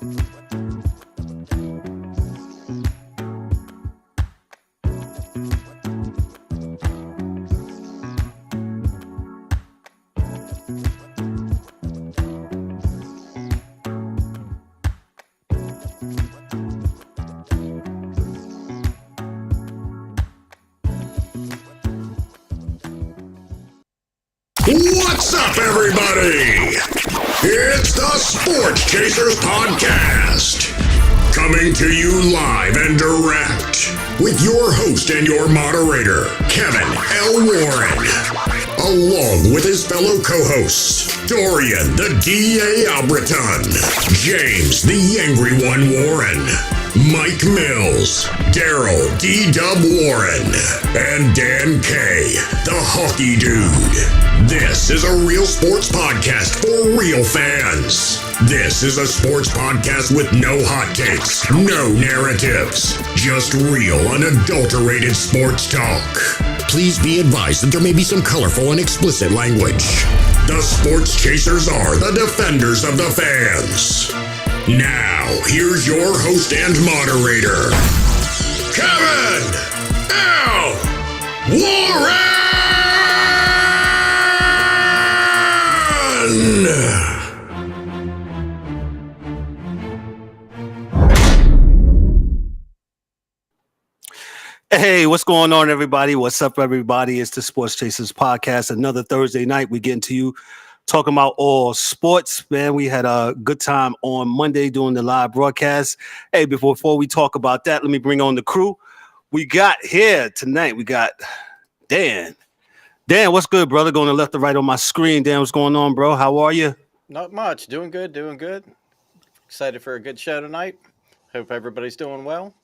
What's up, everybody? It's the Sports Chasers Podcast, coming to you live and direct with your host and your moderator, Kevin L. Warren, along with his fellow co-hosts, Dorian the D.A. Albreton, James the Angry One Warren, Mike Mills, Daryl D-Dub Warren, and Dan K, the Hockey Dude. This is a real sports podcast for real fans. This is a sports podcast with no hot takes, no narratives, just real, unadulterated sports talk. Please be advised that there may be some colorful and explicit language. The Sports Chasers are the defenders of the fans. Now, here's your host and moderator, Kevin L. Warren! Hey, what's going on, everybody? What's up, everybody? It's the Sports Chasers Podcast. Another Thursday night. We get into you talking about all sports. Man, we had a good time on Monday doing the live broadcast. Hey, before we talk about that, let me bring on the crew. We got here tonight. We got Dan. Dan, what's good, brother? Going to left to right on my screen. Dan, what's going on, bro? How are you? Not much. Doing good. Excited for a good show tonight. Hope everybody's doing well.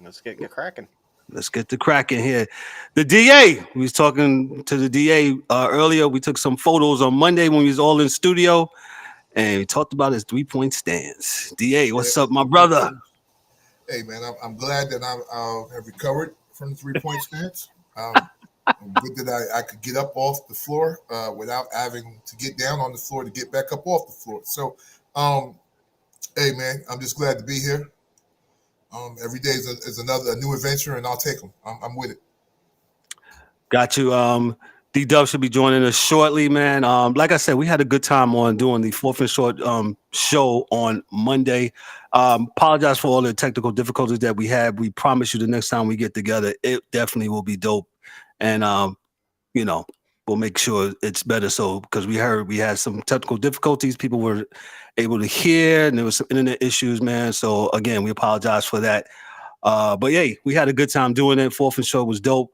Let's get cracking. Let's get the cracking here. The DA, we was talking to the DA earlier. We took some photos on Monday when we was all in studio, and we talked about his three-point stance. DA, what's up, my brother? Hey, man, I'm glad that I have recovered from the three-point stance. Good that I could get up off the floor without having to get down on the floor to get back up off the floor. So, hey, man, I'm just glad to be here. Every day is a new adventure, and I'll take them. I'm with it. Got you. D-Dub should be joining us shortly, man. Like I said, we had a good time on doing the Fourth and Short show on Monday. Apologize for all the technical difficulties that we had. We promise you the next time we get together, it definitely will be dope. And, we'll make sure it's better. So, because we heard we had some technical difficulties, people were able to hear, and there was some internet issues, man. So, again, we apologize for that. But, hey, we had a good time doing it. Fourth and Short was dope.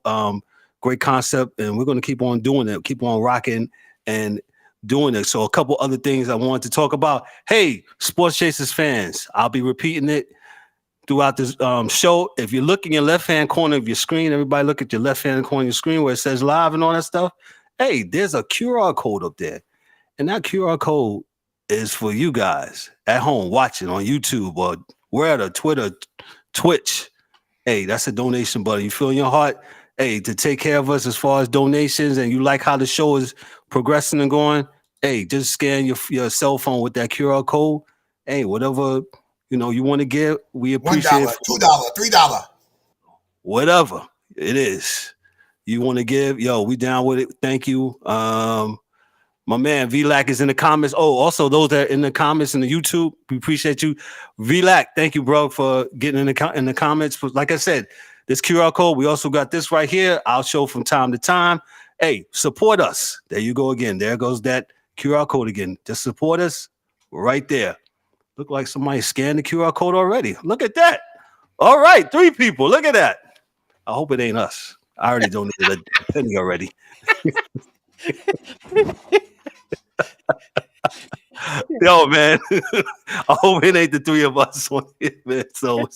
Great concept, and we're going to keep on doing it, keep on rocking and doing it. So, a couple other things I wanted to talk about. Hey, Sports Chasers fans, I'll be repeating it throughout this show. If you look in your left-hand corner of your screen, everybody look at your left-hand corner of your screen where it says live and all that stuff. Hey, there's a QR code up there. And that QR code is for you guys at home watching on YouTube or wherever, Twitter, Twitch. Hey, that's a donation button. You feel in your heart, hey, to take care of us as far as donations, and you like how the show is progressing and going, hey, just scan your cell phone with that QR code. Hey, whatever you want to give, we appreciate it. $1, $2, $3. Whatever it is you want to give, we down with it. Thank you. My man VLAC is in the comments. Oh, also those that are in the comments in the YouTube, we appreciate you. VLAC, thank you, bro, for getting in the comments. But like I said, this QR code, we also got this right here. I'll show from time to time. Hey, support us. There you go again. There goes that QR code again. Just support us right there. Look like somebody scanned the QR code already. Look at that. All right, 3 people. Look at that. I hope it ain't us. I already donated a penny already. Yo, man. I hope it ain't the 3 of us on here, man. So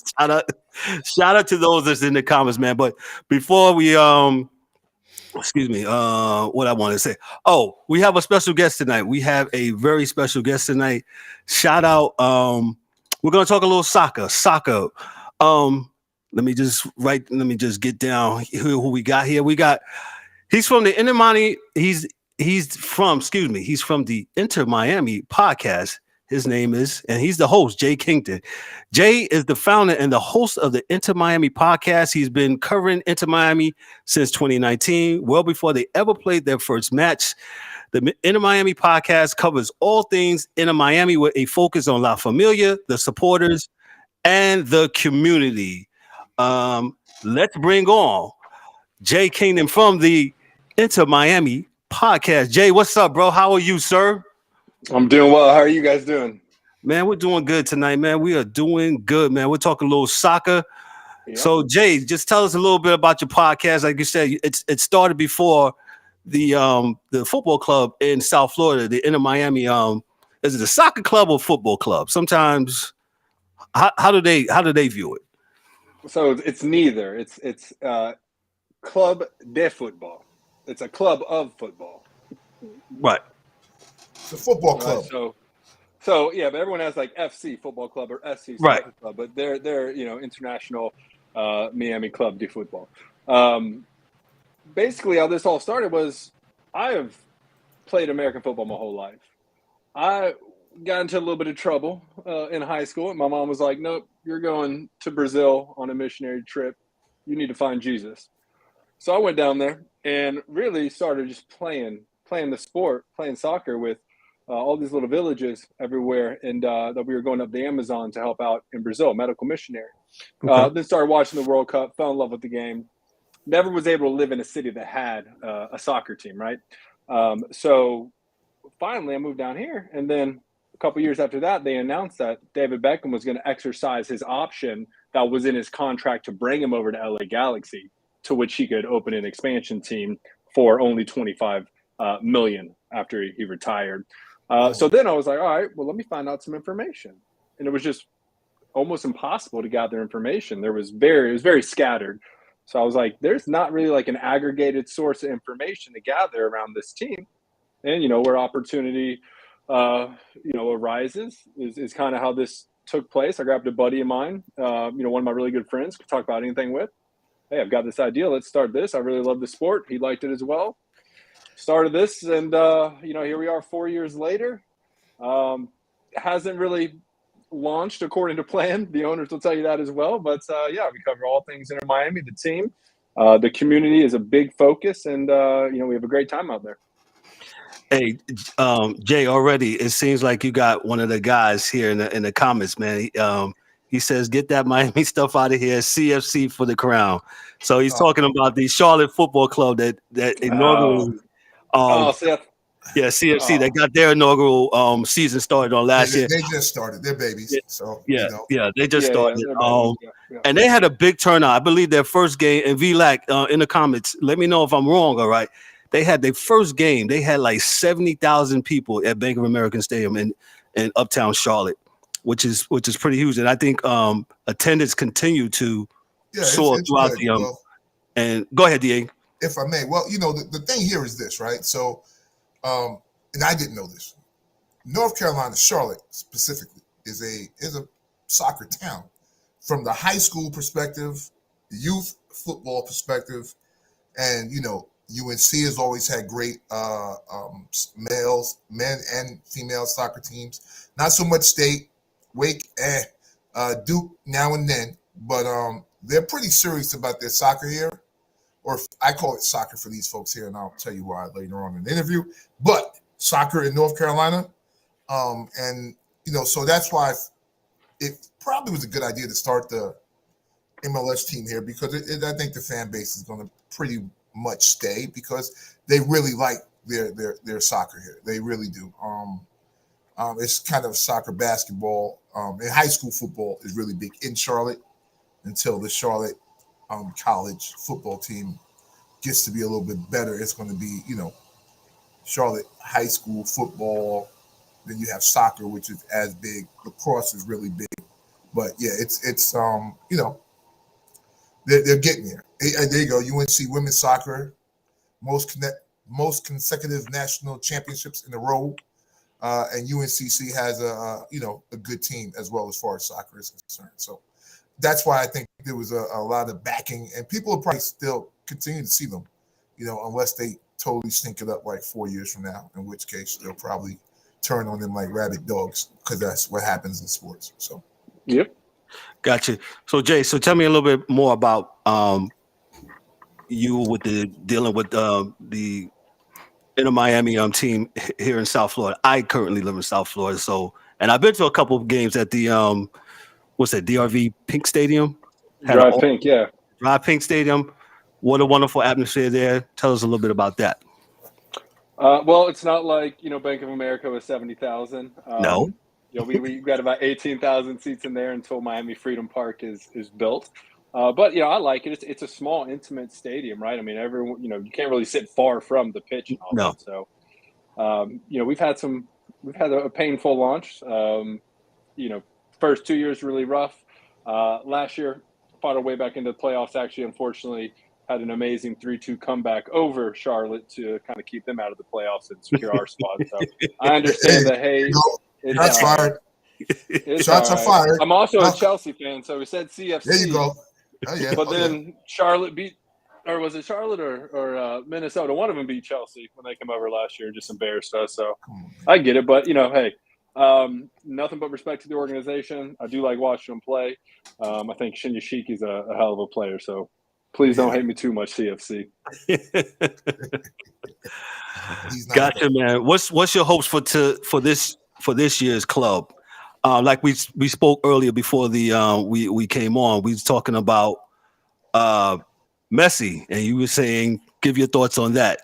shout out to those that's in the comments, man. But before we what I want to say. Oh, we have a special guest tonight. We have a very special guest tonight. Shout out. We're gonna talk a little soccer. Let me just get down who we got here. He's from the Inter Miami. He's from the Inter Miami podcast. his name is, and he's the host, Jay Kington. Jay is the founder and the host of the Inter Miami podcast. He's been covering Inter Miami since 2019, well before they ever played their first match. The Inter Miami podcast covers all things Inter Miami with a focus on La Familia, the supporters, and the community. Let's bring on Jay Kington from the Inter Miami podcast. Jay, what's up, bro? How are you, sir? I'm doing well. How are you guys doing? Man, we're doing good tonight, man. We are doing good, man. We're talking a little soccer. Yep. So, Jay, just tell us a little bit about your podcast. Like you said, it started before the football club in South Florida, the Inter Miami. Is it a soccer club or football club? Sometimes, how do they view it? So it's neither. It's club de football. It's a club of football. Right. It's a football club. So yeah, but everyone has like FC football club or SC soccer club, but they're international Miami Club de football. Basically, how this all started was I have played American football my whole life. I got into a little bit of trouble in high school, and my mom was like, "Nope, you're going to Brazil on a missionary trip. You need to find Jesus." So I went down there and really started just playing the sport, playing soccer with all these little villages everywhere, and that we were going up the Amazon to help out in Brazil, medical missionary. Okay. Then started watching the World Cup, fell in love with the game. Never was able to live in a city that had a soccer team, right? So finally I moved down here, and then a couple years after that, they announced that David Beckham was going to exercise his option that was in his contract to bring him over to LA Galaxy, to which he could open an expansion team for only $25 million after he retired. So then I was like, all right, well, let me find out some information. And it was just almost impossible to gather information. It was very scattered. So I was like, there's not really like an aggregated source of information to gather around this team. And, where opportunity, arises is kind of how this took place. I grabbed a buddy of mine, one of my really good friends, could talk about anything with. Hey, I've got this idea. Let's start this. I really love the sport. He liked it as well. Started this, and here we are 4 years later. Hasn't really launched according to plan. The owners will tell you that as well. But we cover all things Inter Miami, the team. The community is a big focus, and we have a great time out there. Hey, Jay, already it seems like you got one of the guys here in the comments, man. He says, "Get that Miami stuff out of here. CFC for the crown." So he's talking about the Charlotte Football Club that inaugural. CFC. They got their inaugural season started on last year. They just started. They're babies. So they just started. And they had a big turnout. I believe their first game. And VLAC in the comments, let me know if I'm wrong. All right, they had their first game. They had like 70,000 people at Bank of America Stadium in Uptown Charlotte, which is pretty huge. And I think attendance continued to soar throughout the and go ahead, DA. If I may, well, the thing here is this, right? So, and I didn't know this. North Carolina, Charlotte specifically, is a soccer town. From the high school perspective, the youth football perspective, and UNC has always had great men and female soccer teams. Not so much State, Wake, Duke now and then, but they're pretty serious about their soccer here. Or I call it soccer for these folks here, and I'll tell you why later on in the interview. But soccer in North Carolina, so that's why it probably was a good idea to start the MLS team here, because I think the fan base is going to pretty much stay because they really like their soccer here. They really do. It's kind of soccer, basketball, and high school football is really big in Charlotte until the Charlotte college football team gets to be a little bit better. It's going to be, Charlotte high school football. Then you have soccer, which is as big. Lacrosse is really big, but yeah, it's they're getting there. There you go. UNC women's soccer, most consecutive national championships in a row, and UNCC has a good team as well as far as soccer is concerned. So that's why I think there was a lot of backing, and people will probably still continue to see them, unless they totally stink it up like 4 years from now, in which case they'll probably turn on them like rabid dogs, because that's what happens in sports. So, Yep. Gotcha. So Jay, so tell me a little bit more about you with dealing with the Inter Miami team here in South Florida. I currently live in South Florida, so and I've been to a couple of games at the what's that, DRV Pink Stadium? Drive Pink, yeah. Drive Pink Stadium. What a wonderful atmosphere there. Tell us a little bit about that. Well, it's not like, Bank of America was 70,000. No. We got about 18,000 seats in there until Miami Freedom Park is built. But I like it. It's a small, intimate stadium, right? I mean, everyone, you can't really sit far from the pitch and all No. that. So, we've had a painful launch. First 2 years really rough. Last year, fought our way back into the playoffs. Actually, unfortunately, had an amazing 3-2 comeback over Charlotte to kind of keep them out of the playoffs and secure our spot. So I understand the hate. Shots fired. Shots are fired. I'm also a Chelsea fan, so we said CFC. There you go. Oh, yeah. But then Charlotte beat, or was it Charlotte or Minnesota? One of them beat Chelsea when they came over last year, just embarrassed us. So I get it, but hey, nothing but respect to the organization. I do like watching them play. I think Shinya Shiki's a hell of a player, so please don't hate me too much, CFC. Gotcha, man. What's your hopes for this year's club? Like we spoke earlier before we came on, we was talking about Messi, and you were saying, give your thoughts on that.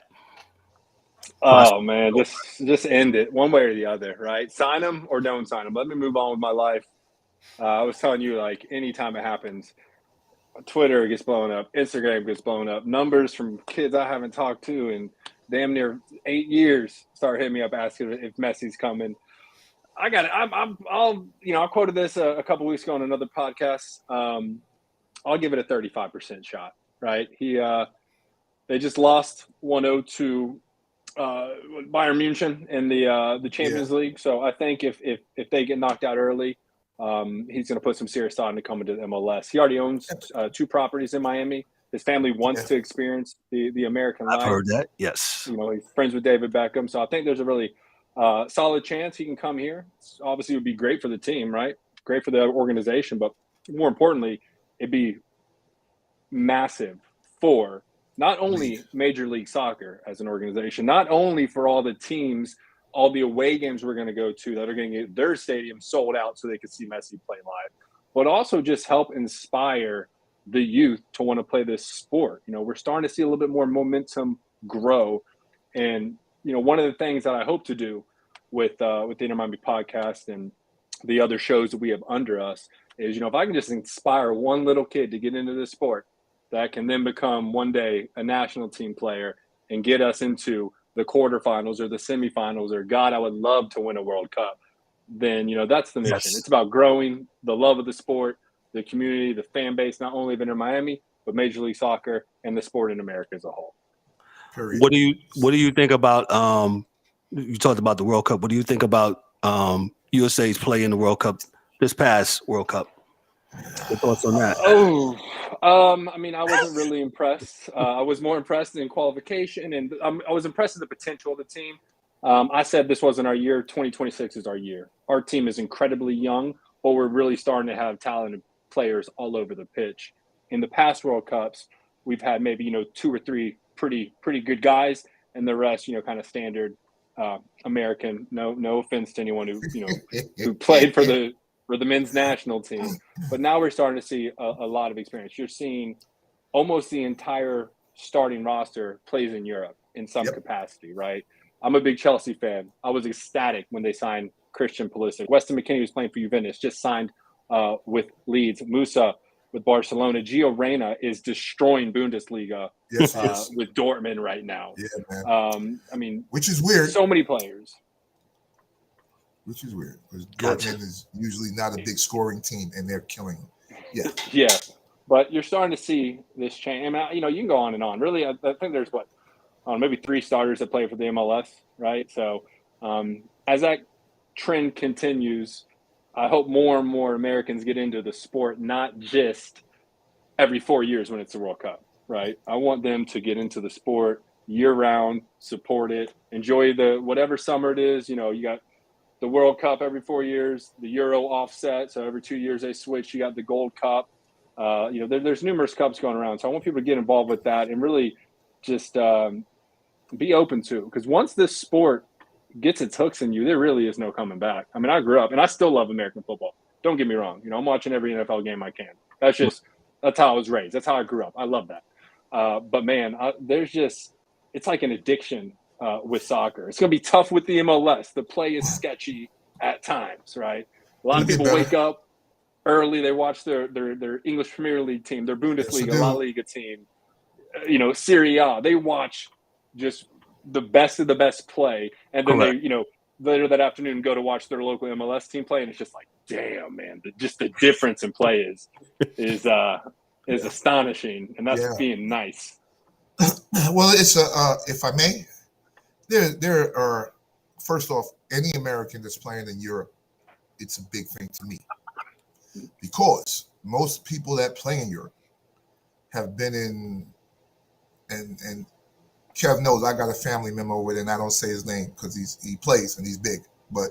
Oh man, just end it one way or the other, right? Sign him or don't sign him. Let me move on with my life. I was telling you, like, anytime it happens, Twitter gets blown up, Instagram gets blown up. Numbers from kids I haven't talked to in damn near 8 years start hitting me up asking if Messi's coming. I got it. I quoted this a couple weeks ago on another podcast. I'll give it a 35% shot. Right? They just lost 1-0 to Bayern Munich in the Champions League. So I think if they get knocked out early, he's going to put some serious thought into coming to the MLS. He already owns 2 properties in Miami. His family wants to experience the American life. I've heard that. Yes. He's friends with David Beckham. So I think there's a really solid chance he can come here. Obviously, it would be great for the team, right? Great for the organization. But more importantly, it'd be massive for not only Major League Soccer as an organization, not only for all the teams, all the away games we're going to go to that are going to get their stadium sold out so they can see Messi play live, but also just help inspire the youth to want to play this sport. We're starting to see a little bit more momentum grow. And, one of the things that I hope to do with the Inter Miami podcast and the other shows that we have under us is, if I can just inspire one little kid to get into this sport, that can then become one day a national team player and get us into the quarterfinals or the semifinals, or God, I would love to win a World Cup. Then, that's the mission. Yes. It's about growing the love of the sport, the community, the fan base, not only of Inter Miami, but Major League Soccer and the sport in America as a whole. Period. What do you think about you talked about the World Cup. What do you think about USA's play in the World Cup, this past World Cup? Your thoughts on that? I wasn't really impressed. I was more impressed in qualification, and I was impressed with the potential of the team. I said this wasn't our year. 2026 is our year. Our team is incredibly young, but we're really starting to have talented players all over the pitch. In the past World Cups, we've had maybe 2 or 3 pretty good guys, and the rest kind of standard American. No offense to anyone who played for the men's national team, but now we're starting to see a lot of experience. You're seeing almost the entire starting roster plays in Europe in some capacity, right? I'm a big Chelsea fan. I was ecstatic when they signed Christian Pulisic. Weston McKennie, who's playing for Juventus, just signed with Leeds. Musa with Barcelona. Gio Reyna is destroying Bundesliga with Dortmund right now. Yeah, man. Which is weird. So many players. Which is weird, because Dortmund is usually not a big scoring team, and they're killing them. Yeah. But you're starting to see this change. You can go on and on. Really, I think there's maybe 3 starters that play for the MLS, right? So as that trend continues, I hope more and more Americans get into the sport, not just every 4 years when it's the World Cup, right? I want them to get into the sport year-round, support it, enjoy whatever summer it is. You got the World Cup every 4 years, the Euro offset. So every 2 years they switch. You got the Gold Cup. There's numerous cups going around. So I want people to get involved with that and really just be open to it. Because once this sport gets its hooks in you, there really is no coming back. I mean, I grew up and I still love American football. Don't get me wrong. I'm watching every NFL game I can. That's how I was raised. That's how I grew up. I love that. But man, it's like an addiction with soccer. It's going to be tough with the MLS. The play is sketchy at times, right? A lot of people wake up early. They watch their English Premier League team, their Bundesliga, La Liga team, Serie A. They watch just the best of the best play. And then they, later that afternoon go to watch their local MLS team play. And it's just like, damn, man, just the difference in play is astonishing. And that's being nice. Well, it's if I may, there are, first off, any American that's playing in Europe, it's a big thing to me because most people that play in Europe have been in, and Kev knows I got a family member over there, and I don't say his name because he plays and he's big, but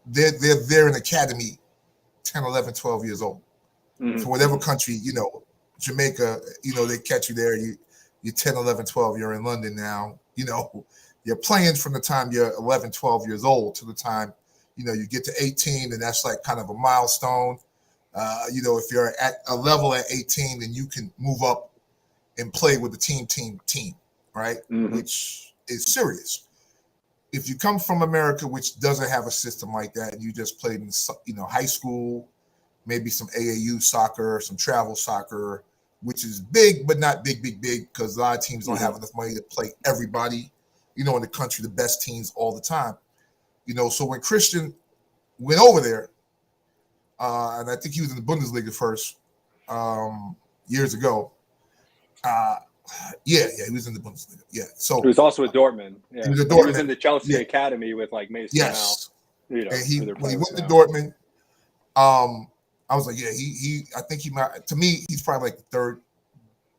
they're in academy 10, 11, 12 years old. Mm-hmm. For whatever country, Jamaica, they catch you there. You're 10, 11, 12. You're in London now. You're playing from the time you're 11, 12 years old to the time, you get to 18, and that's like kind of a milestone. If you're at a level at 18, then you can move up and play with the team, right? Mm-hmm. Which is serious. If you come from America, which doesn't have a system like that, and you just played in, high school, maybe some AAU soccer, some travel soccer, which is big, but not big, because a lot of teams don't have enough money to play everybody, in the country, the best teams all the time. So when Christian went over there, and I think he was in the Bundesliga first years ago. He was in the Bundesliga. Yeah. So he was also at Dortmund. Yeah. He was in the Chelsea academy with like Mason Mount. And when he went to Dortmund, I was like, I think he might, to me, he's probably like the third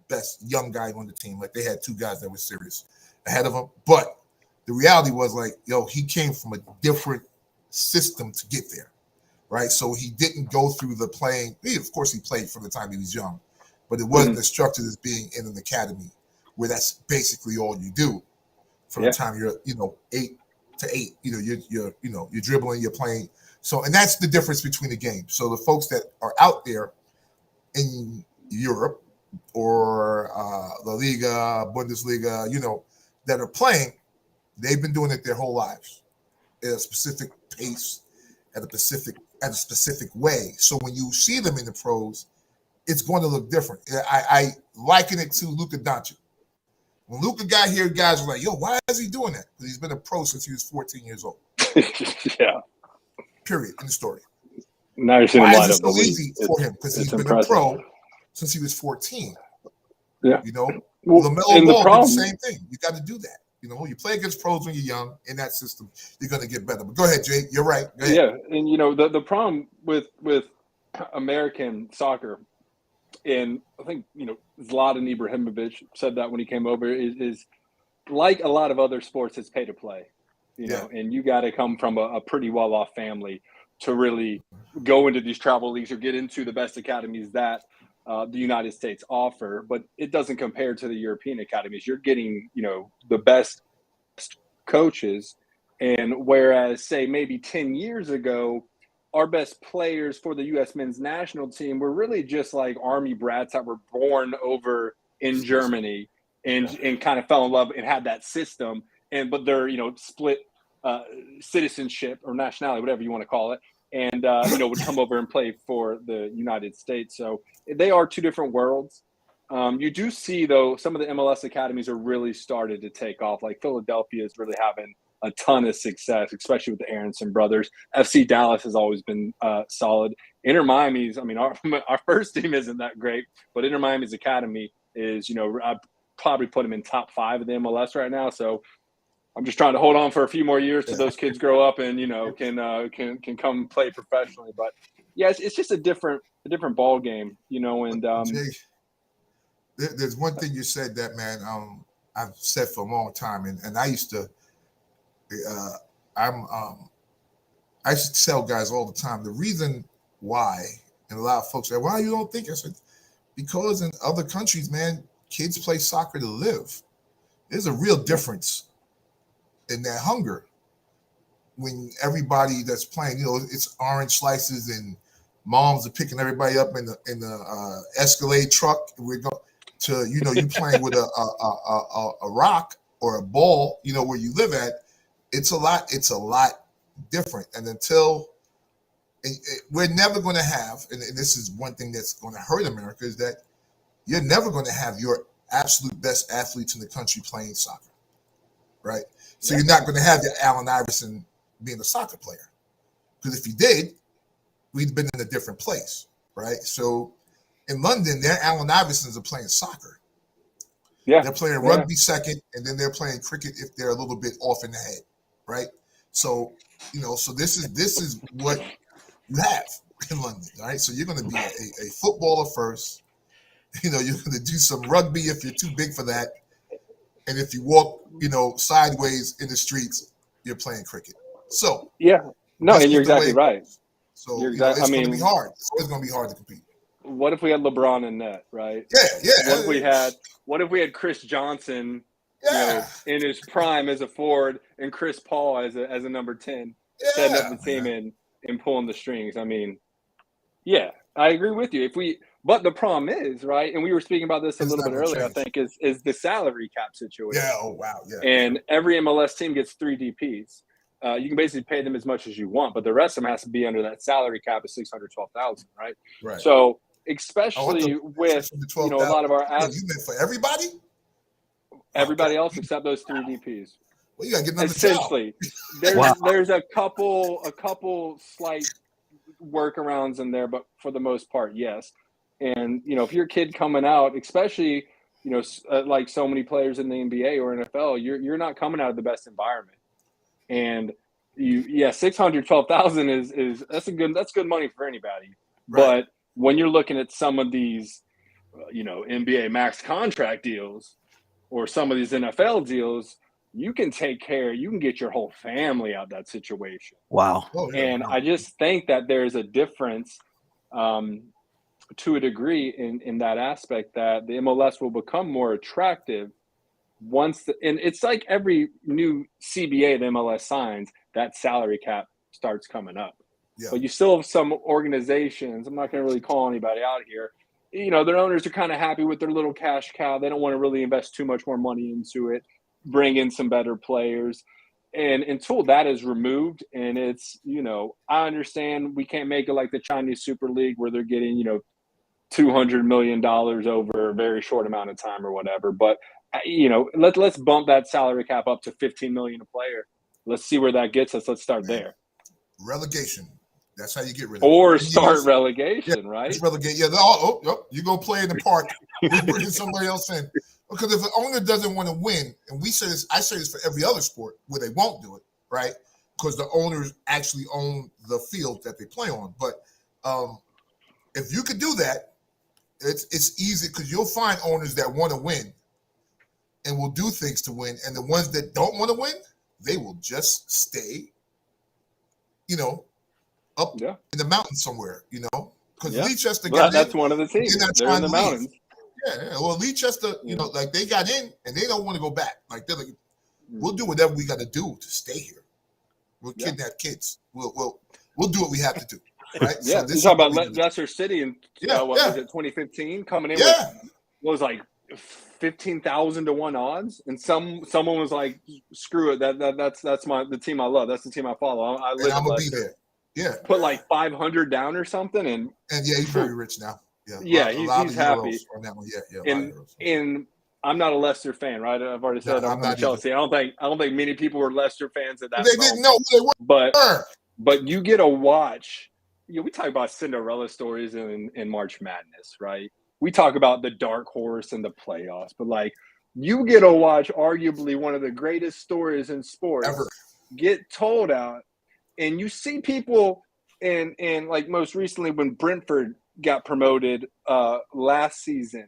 best young guy on the team. Like they had two guys that were serious ahead of him. But the reality was like, he came from a different system to get there, right? So he didn't go through the playing. Of course, he played from the time he was young, but it wasn't as structured as being in an academy where that's basically all you do from the time you're, 8 to 8. You're dribbling, you're playing. So, and that's the difference between the game. So the folks that are out there in Europe or La Liga, Bundesliga, that are playing, they've been doing it their whole lives at a specific pace, at a specific way. So when you see them in the pros, it's going to look different. I liken it to Luka Doncic. When Luka got here, guys were like, why is he doing that? Because he's been a pro since he was 14 years old. Yeah. Period. In the story. Now you're seeing him light up. So easy for him because he's been a pro since he was 14. Yeah. LaMelo Ball did the same thing. You got to do that. You play against pros when you're young in that system, you're going to get better. But go ahead, Jay. You're right. Go ahead. Yeah, and the problem with American soccer, and I think Zlatan Ibrahimovic said that when he came over, is like a lot of other sports, it's pay to play. And you got to come from a pretty well-off family to really go into these travel leagues or get into the best academies that the United States offer. But it doesn't compare to the European academies. You're getting, the best coaches. And whereas, say, maybe 10 years ago, our best players for the U.S. men's national team were really just like Army brats that were born over in Germany and kind of fell in love and had that system. But they're, split citizenship or nationality, whatever you want to call it, and, would come over and play for the United States. So they are two different worlds. You do see, though, some of the MLS academies are really started to take off. Like Philadelphia is really having a ton of success, especially with the Aronson brothers. FC Dallas has always been solid. Inter Miami's, our first team isn't that great, but Inter Miami's academy is, I'd probably put them in top 5 of the MLS right now. So I'm just trying to hold on for a few more years till those kids grow up and can come play professionally. But yeah, it's just a different ball game, And Jay, there's one thing you said that, man, I've said for a long time, and I used to I used to tell guys all the time the reason why, and a lot of folks say, "Why you don't think?" I said, because in other countries, man, kids play soccer to live. There's a real difference in that hunger when everybody that's playing, it's orange slices and moms are picking everybody up in the Escalade truck. We're going to, you playing with a rock or a ball, where you live at. It's a lot different. And until we're never going to have, and this is one thing that's going to hurt America, is that you're never going to have your absolute best athletes in the country playing soccer, right? So you're not going to have your Allen Iverson being a soccer player, because if you did, we'd been in a different place, right? So in London, their Allen Iversons are playing soccer. Yeah, they're playing rugby second, and then they're playing cricket if they're a little bit off in the head, right? So so this is what you have in London, right? So you're going to be a footballer first. You're going to do some rugby if you're too big for that, and if you walk sideways in the streets, you're playing cricket. So and you're exactly right. So it's going to be hard. It's always going to be hard to compete. What if we had LeBron in net, right? Yeah. What if we had Chris Johnson, in his prime as a forward, and Chris Paul as a number 10, setting up the team and pulling the strings? I mean, I agree with you. But the problem is, right, and we were speaking about this a little bit earlier, I think, is the salary cap situation. Yeah. Oh wow. Yeah. And every MLS team gets 3 DPs. You can basically pay them as much as you want, but the rest of them has to be under that salary cap of $612,000, right? Right. So especially with a lot of our athletes, you meant for everybody. Everybody else except those 3 DPs. Well, you gotta get another essentially. There's a couple slight workarounds in there, but for the most part, yes. And if you're a kid coming out, especially like so many players in the NBA or NFL, you're not coming out of the best environment. And $612,000 is that's good money for anybody. Right. But when you're looking at some of these, NBA max contract deals or some of these NFL deals, you can get your whole family out of that situation. Wow. And I just think that there's a difference to a degree in that aspect, that the MLS will become more attractive and it's like every new CBA the MLS signs, that salary cap starts coming up. Yeah. But you still have some organizations, I'm not going to really call anybody out here, their owners are kind of happy with their little cash cow. They don't want to really invest too much more money into it, bring in some better players. And until that is removed, and it's, I understand we can't make it like the Chinese Super League where they're getting, $200 million over a very short amount of time or whatever. But let's bump that salary cap up to $15 million a player. Let's see where that gets us. Let's start there. Relegation. That's how you get rid of it. Or start relegation, right? Just relegate. Yeah. Oh, you go play in the park. You bring somebody else in. Because if an owner doesn't want to win, and I say this for every other sport where they won't do it, right? Because the owners actually own the field that they play on. But if you could do that, it's easy, because you'll find owners that want to win and will do things to win, and the ones that don't want to win, they will just stay, up in the mountains somewhere, because Leicester that's one of the teams. They're in the mountains. Yeah. Well, Leicester, like they got in and they don't want to go back. Like they're like, we'll do whatever we got to do to stay here. We'll kidnap kids. We'll do what we have to do. Right. Yeah. So you're talking about Leicester City in was it 2015 coming in with was like 15,000 to 1 odds, and someone was like, screw it, that's the team I love, that's the team I follow. I live I'm gonna be there. Yeah. Put like 500 down or something, and he's very rich now. He's happy. On that one. And I'm not a Leicester fan, right? I've already said I'm not Chelsea. Either. I don't think many people were Leicester fans at that They didn't know who they were. But you get to watch. We talk about Cinderella stories in March Madness, right? We talk about the dark horse and the playoffs, but like you get to watch arguably one of the greatest stories in sports ever get told out, and you see people and like most recently when Brentford got promoted last season,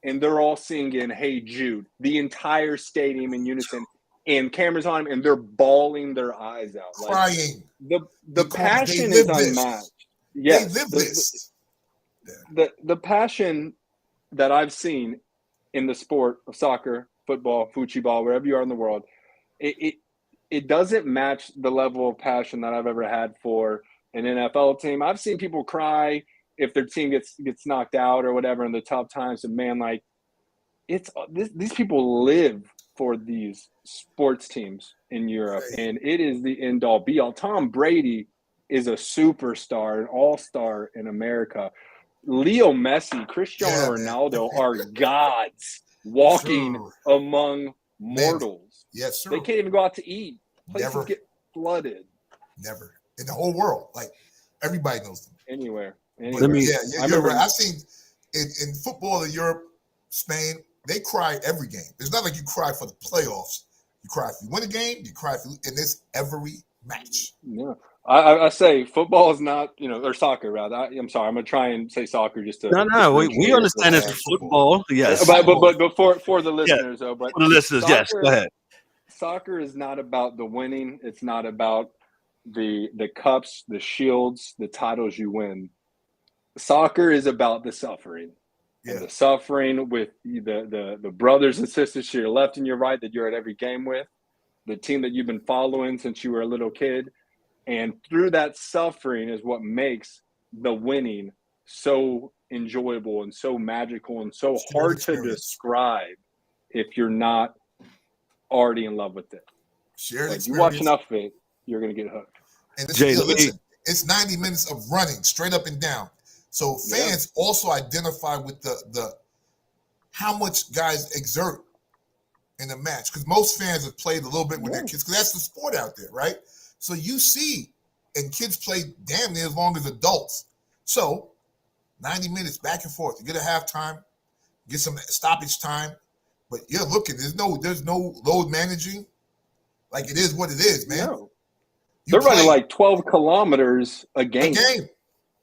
and they're all singing "Hey Jude," the entire stadium in unison. and cameras on them, and they're bawling their eyes out, crying. Like, the passion they is live this. unmatched. Yes, They live this. the passion that I've seen in the sport of soccer, football, fuchi ball, wherever you are in the world, it doesn't match the level of passion that I've ever had for an NFL team. I've seen people cry if their team gets knocked out or whatever in the tough times, and man, like these people live for these sports teams in Europe, and it is the end all be all. Tom Brady is a superstar, an all-star in America. Leo Messi, Cristiano Ronaldo are gods walking among mortals. Yes, sir. They can't even go out to eat. Places get flooded. Never. In the whole world. Like, everybody knows them. Anywhere. You're right. I've seen in football in Europe, Spain, they cry every game. It's not like you cry for the playoffs. You cry if you win a game, you cry if you, and it's every match. Yeah. I say football is not, or soccer rather. I'm sorry, I'm gonna try and say soccer just to. No, we understand it's football. Yes, but for the listeners though, but for the listeners, soccer, yes, go ahead. Soccer is not about the winning. It's not about the cups, the shields, the titles you win. Soccer is about the suffering. Yeah. And the suffering with the brothers and sisters to your left and your right that you're at every game with, the team that you've been following since you were a little kid. And through that suffering is what makes the winning so enjoyable and so magical and so hard to describe if you're not already in love with it. Like you watch enough of it, you're going to get hooked. And listen, it's 90 minutes of running straight up and down. So fans also identify with the how much guys exert in a match, because most fans have played a little bit with their kids, because that's the sport out there, right? So you see, and kids play damn near as long as adults. So 90 minutes back and forth. You get a halftime, get some stoppage time, but you're looking. There's no load managing. Like, it is what it is, man. No. They're running like 12 kilometers a game.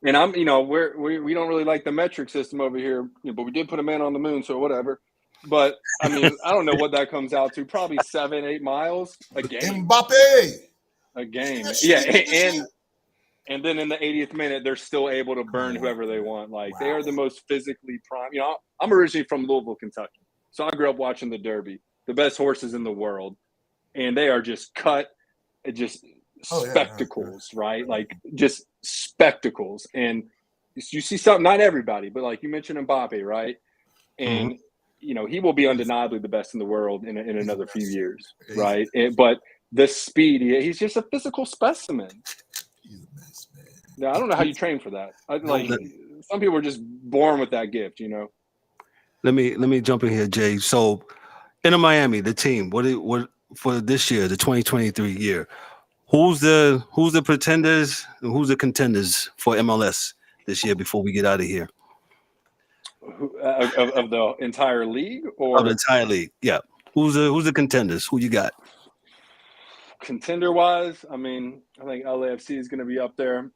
And I'm, we don't really like the metric system over here, but we did put a man on the moon, so whatever. But I mean, I don't know what that comes out to. Probably 7-8 miles a game. Mbappe. A game. Yeah. And then in the 80th minute, they're still able to burn whoever they want. Like, they are the most physically prime. I'm originally from Louisville, Kentucky. So I grew up watching the Derby, the best horses in the world. And they are just spectacles, right? Like, just spectacles. And you see something, not everybody, but like you mentioned Mbappe, right? And, he will be undeniably the best in the world in another few years, right? But the speed, he's just a physical specimen. He's a mess, man. Now, I don't know how you train for that. Some people are just born with that gift, Let me jump in here, Jay. So, in Miami, the team, what for this year, the 2023 year, who's the pretenders and who's the contenders for MLS this year before we get out of here? Of the entire league, or of the entire league? Yeah. Who's the contenders? Who you got? Contender wise, I mean, I think LAFC is going to be up there.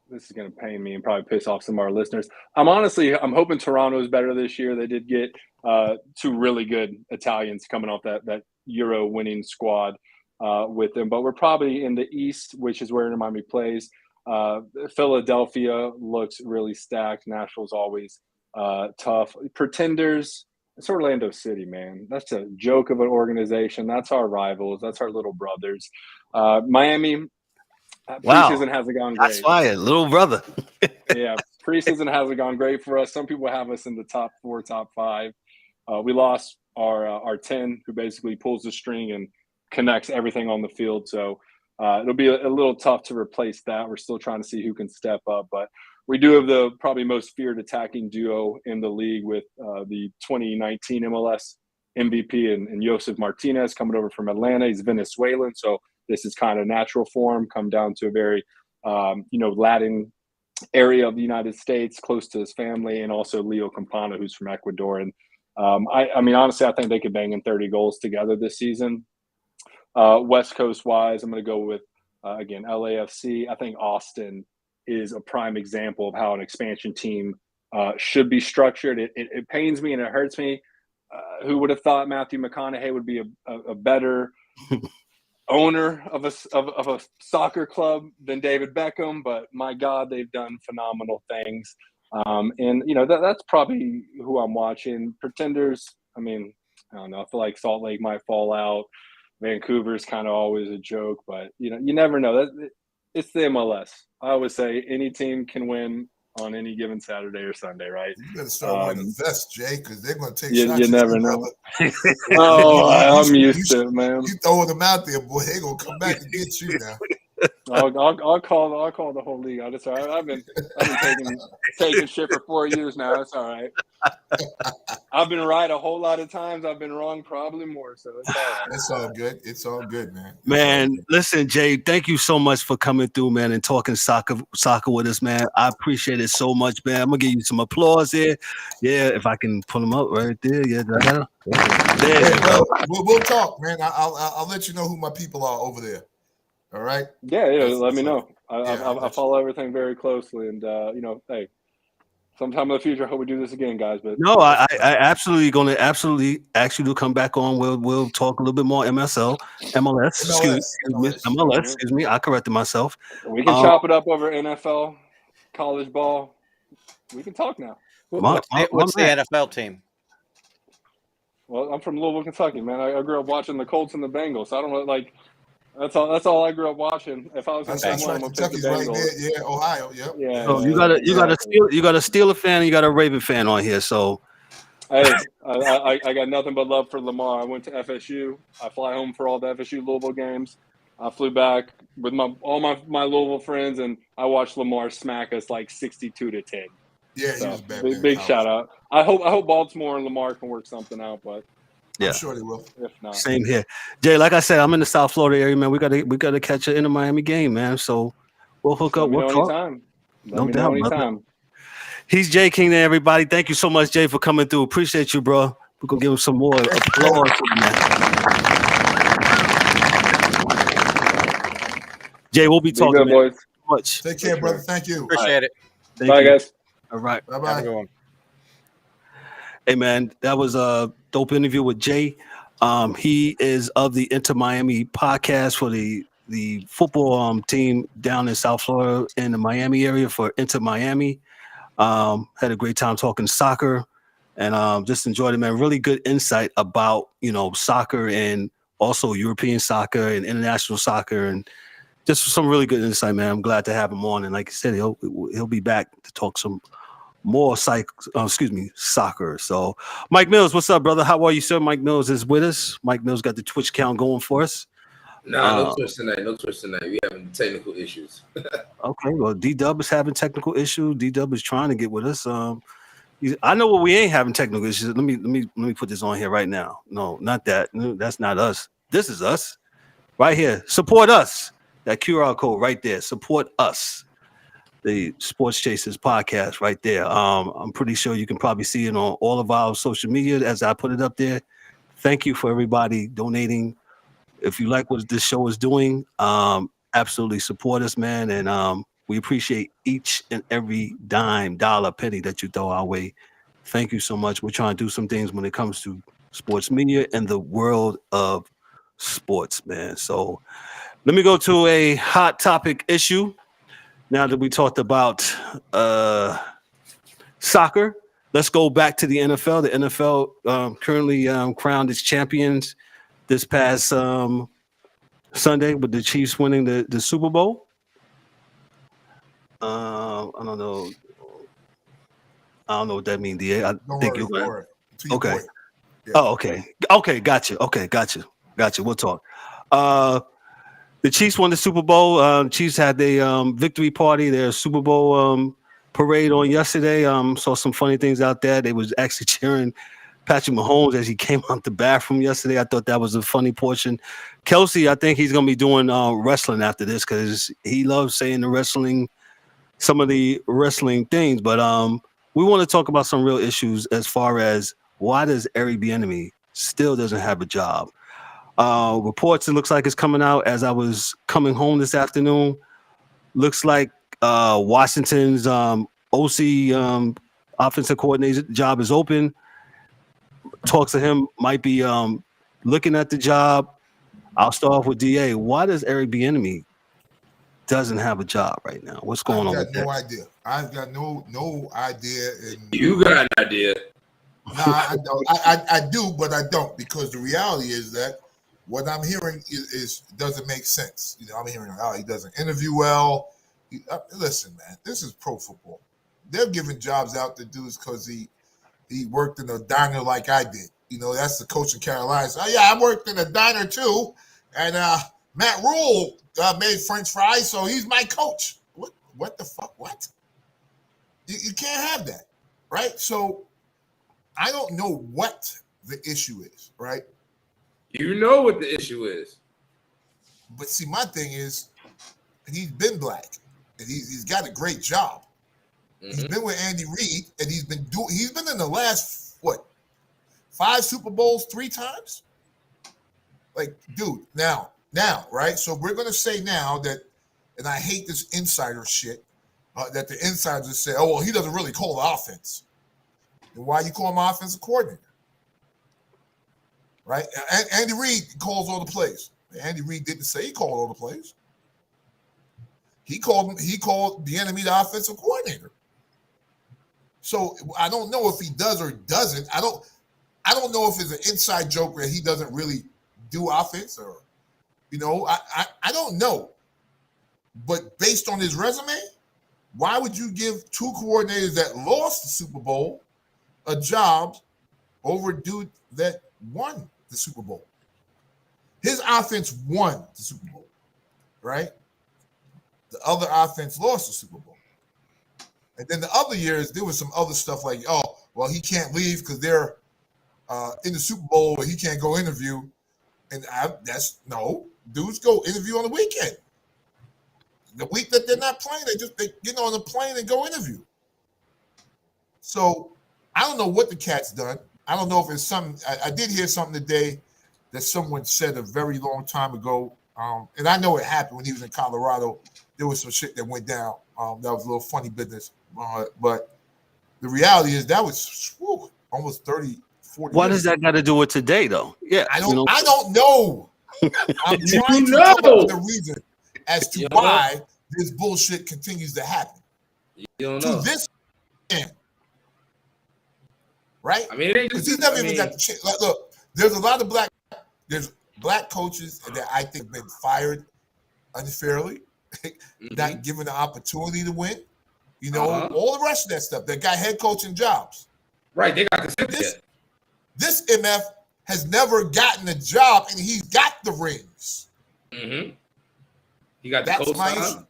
This is going to pain me and probably piss off some of our listeners. I'm hoping Toronto is better this year. They did get two really good Italians coming off that Euro winning squad with them, but we're probably in the East, which is where Inter Miami plays. Philadelphia looks really stacked. Nashville's always tough. Pretenders, it's Orlando City, man. That's a joke of an organization. That's our rivals. That's our little brothers. Miami, preseason hasn't gone great. That's fire, little brother. Yeah, preseason hasn't gone great for us. Some people have us in the top 4, top 5. We lost our 10, who basically pulls the string and connects everything on the field. So it'll be a little tough to replace that. We're still trying to see who can step up, but we do have the probably most feared attacking duo in the league with the 2019 MLS MVP and Josef Martinez coming over from Atlanta. He's Venezuelan, so this is kind of natural for him. Come down to a very, Latin area of the United States, close to his family, and also Leo Campana, who's from Ecuador. And I mean, honestly, I think they could bang in 30 goals together this season. West Coast wise, I'm going to go with, again, LAFC. I think Austin is a prime example of how an expansion team should be structured. It pains me and it hurts me who would have thought Matthew McConaughey would be a better owner of a soccer club than David Beckham? But my God, they've done phenomenal things. And that's probably who I'm watching. Pretenders. I mean, I don't know. I feel like Salt Lake might fall out. Vancouver's kind of always a joke, but you never know. It's the MLS. I always say any team can win on any given Saturday or Sunday, right? You better start wearing a vest, Jay, because they're going to take you shots. You never know. I'm used to it, man. You throwing them out there, boy, they're going to come back to get you now. I'll call the whole league. I've been taking shit for 4 years now. It's all right. I've been right a whole lot of times. I've been wrong probably more. So it's all right. It's all good. It's all good, man. Man, listen, Jay, thank you so much for coming through, man, and talking soccer with us, man. I appreciate it so much, man. I'm gonna give you some applause here. Yeah, if I can pull them up right there. Yeah, we'll talk, man. I'll let you know who my people are over there. All right. Yeah. Let me know. I follow everything very closely, and hey, sometime in the future, I hope we do this again, guys. But no, I absolutely going to ask you to come back on. We'll talk a little bit more MLS. Excuse me. I corrected myself. We can chop it up over NFL, college ball. We can talk now. What's the NFL team? Well, I'm from Louisville, Kentucky, man. I grew up watching the Colts and the Bengals. So I don't know, like. That's all I grew up watching. If I was in someone, I'm gonna pick the Bengals. Right there. Yeah, Ohio. Yep. Yeah. So you got a Steeler fan, and you got a Raven fan on here. So, hey, I got nothing but love for Lamar. I went to FSU. I fly home for all the FSU Louisville games. I flew back with all my Louisville friends, and I watched Lamar smack us like 62-10. Yeah, so, he was bad. Big shout out. I hope Baltimore and Lamar can work something out, but. Yeah, I'm sure they will. If not, same here, Jay. Like I said, I'm in the South Florida area, man. We gotta catch an Inter Miami game, man. So we'll hook up. We'll talk. Anytime. No doubt, brother. He's Jay Kington, everybody. Thank you so much, Jay, for coming through. Appreciate you, bro. We're gonna give him some more applause. Jay, we'll be talking. Good, boys. Much. Take care, brother. Thank you. Appreciate it. Bye, guys. All right. Bye-bye. Hey, man, that was a dope interview with Jay. He is of the Inter Miami podcast for the football team down in South Florida in the Miami area for Inter Miami. Had a great time talking soccer and just enjoyed it, man. Really good insight about, soccer and also European soccer and international soccer and just some really good insight, man. I'm glad to have him on. And like I said, he'll be back to talk some more soccer. So Mike Mills, what's up, brother? How are you, sir? Mike Mills is with us. Mike Mills got the Twitch account going for us. No Twitch tonight. We having technical issues. Okay, well, D-Dub is having technical issues. D-Dub is trying to get with us. I know what we ain't having technical issues. Let me put this on here right now. No, not that. No, that's not us. This is us. Right here. Support us. That QR code right there. Support us. The Sports Chasers podcast right there. I'm pretty sure you can probably see it on all of our social media as I put it up there. Thank you for everybody donating. If you like what this show is doing, absolutely support us, man. And we appreciate each and every dime, dollar, penny that you throw our way. Thank you so much. We're trying to do some things when it comes to sports media and the world of sports, man. So let me go to a hot topic issue. Now that we talked about soccer, let's go back to the NFL. The NFL currently crowned its champions this past Sunday with the Chiefs winning the Super Bowl. I don't know what that means, DA. Okay. Yeah. Oh, okay. Okay, gotcha. We'll talk. The Chiefs won the Super Bowl. Chiefs had their victory party, their Super Bowl parade on yesterday. Saw some funny things out there. They was actually cheering Patrick Mahomes as he came out the bathroom yesterday. I thought that was a funny portion. Kelsey, I think he's going to be doing wrestling after this because he loves saying some of the wrestling things. But we want to talk about some real issues as far as why does Bienemy still doesn't have a job? Reports, it looks like it's coming out as I was coming home this afternoon. Looks like Washington's OC offensive coordinator job is open. talks to him might be looking at the job. I'll start off with DA. Why does Eric Bienemy doesn't have a job right now? What's going on with that? I've got no idea. You got an idea. No, I don't. I do, but I don't, because the reality is that what I'm hearing is doesn't make sense. You know, I'm hearing, he doesn't interview well. Listen, man, this is pro football. They're giving jobs out to dudes because he worked in a diner like I did. You know, that's the coach in Carolina. So, yeah, I worked in a diner too, and Matt Rule made French fries, so he's my coach. What the fuck? What? You can't have that, right? So I don't know what the issue is, right? You know what the issue is. But see, my thing is, he's been black, and he's got a great job. Mm-hmm. He's been with Andy Reid, and he's been in the last 5 Super Bowls 3 times. Like, dude, now, right? So we're gonna say now that, and I hate this insider shit, that the insiders say, oh well, he doesn't really call the offense. Then why you call him offensive coordinator? Right? Andy Reid calls all the plays. Andy Reid didn't say he called all the plays. He called Bienemy the offensive coordinator. So I don't know if he does or doesn't. I don't know if it's an inside joke where he doesn't really do offense, or, you know, I don't know. But based on his resume, why would you give 2 coordinators that lost the Super Bowl a job over a dude that won the Super Bowl? His offense won the Super Bowl, right? The other offense lost the Super Bowl. And then the other years, there was some other stuff like, oh, well, he can't leave because they're in the Super Bowl, but he can't go interview. And dudes go interview on the weekend. The week that they're not playing, they get on the plane and go interview. So I don't know what the cat's done. I don't know if it's something. I did hear something today that someone said a very long time ago, and I know it happened when he was in Colorado. There was some shit that went down. That was a little funny business. But the reality is that was almost 30, 40 What years does that got to do with today, though? Yeah, I don't know. I'm trying to come up with a reason as to why this bullshit continues to happen. You don't know. To this end. Right? I mean, because he's never even got the chance. Like, look, there's a lot of black coaches that I think have been fired unfairly, not given the opportunity to win. You know, all the rest of that stuff. That got head coaching jobs. Right, they got the This MF has never gotten a job, and he's got the rings. Mm-hmm. He got the coach.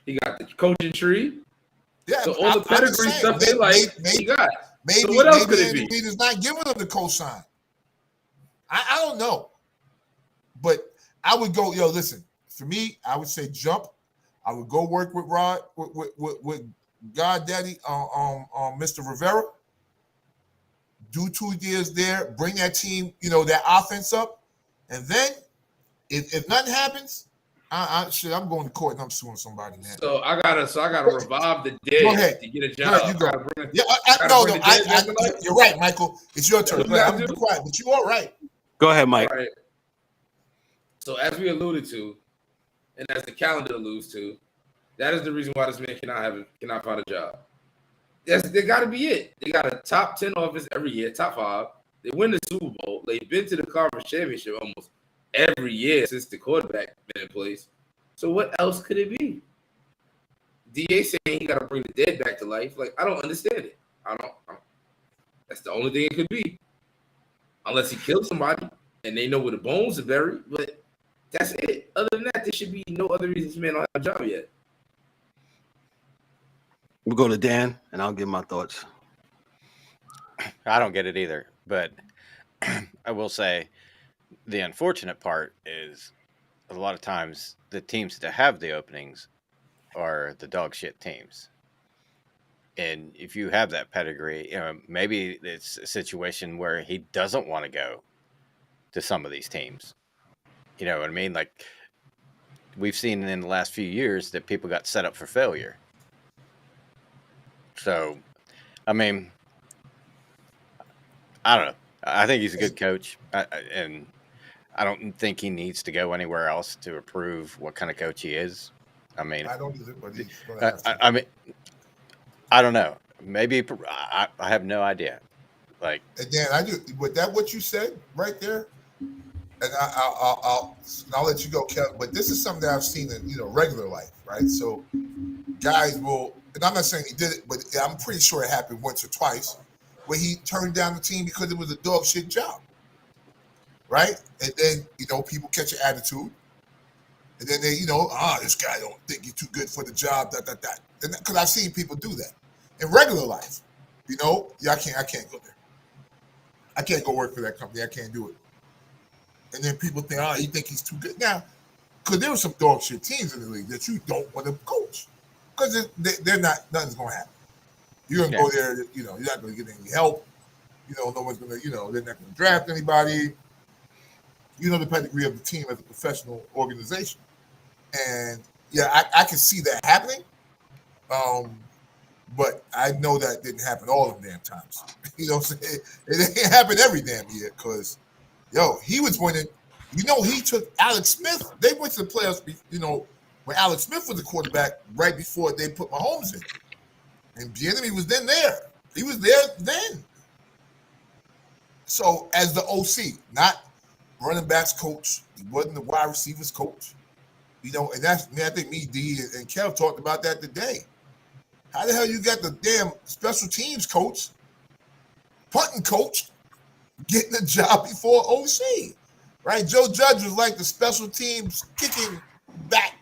He got the coaching tree. Yeah, so all the pedigree stuff he got. Maybe, so what else maybe could it Andy be? Reid is not giving him the cosign. I don't know. But I would go, listen, for me, I would say jump. I would go work with with God Daddy Mr. Rivera. Do 2 years there, bring that team, that offense up. And then if nothing happens, I'm going to court and I'm suing somebody, man. So I gotta revive the dead to get a job. No, you go. You're right, Michael. It's your turn. I'm be quiet, but you are right. Go ahead, Mike. All right. So as we alluded to, and as the calendar alludes to, that is the reason why this man cannot find a job. They got to be it. They got a top 10 offense every year, top 5. They win the Super Bowl. They've been to the conference championship almost every year since the quarterback been in place. So what else could it be? DA saying he got to bring the dead back to life. Like, I don't understand it. I don't. That's the only thing it could be. Unless he killed somebody and they know where the bones are buried. But that's it. Other than that, there should be no other reason this man don't have a job yet. We'll go to Dan, and I'll give my thoughts. I don't get it either, but I will say the unfortunate part is a lot of times the teams that have the openings are the dog shit teams. And if you have that pedigree, maybe it's a situation where he doesn't want to go to some of these teams. You know what I mean? Like, we've seen in the last few years that people got set up for failure. So, I mean, I don't know. I think he's a good coach, and I don't think he needs to go anywhere else to prove what kind of coach he is. I mean, I don't either, but he's going to have to. I mean, I don't know. Maybe I have no idea. Like, And Dan, I do. With that, what you said right there, and I'll let you go, Kev. But this is something that I've seen in regular life, right? So guys will, and I'm not saying he did it, but I'm pretty sure it happened once or twice, where he turned down the team because it was a dog shit job, right? And then people catch an attitude, and then they this guy don't think he's too good for the job, and because I've seen people do that in regular life, I can't go there. I can't go work for that company. I can't do it. And then people think, you think he's too good. Now, because there were some dog shit teams in the league that you don't want to coach. Because they're not, nothing's going to happen. You're going to go there, you're not going to get any help. No one's going to, they're not going to draft anybody. The pedigree of the team as a professional organization. And, I can see that happening. But I know that didn't happen all of the damn times. You know what I'm saying? It didn't happen every damn year because, he was winning. He took Alex Smith. They went to the playoffs, when Alex Smith was the quarterback right before they put Mahomes in. And Bienemy was then there. He was there then. So as the OC, not running backs coach, he wasn't the wide receivers coach. And I think me, D, and Kev talked about that today. How the hell you got the damn special teams coach, punting coach, getting a job before OC, right? Joe Judge was like the special teams kicking back.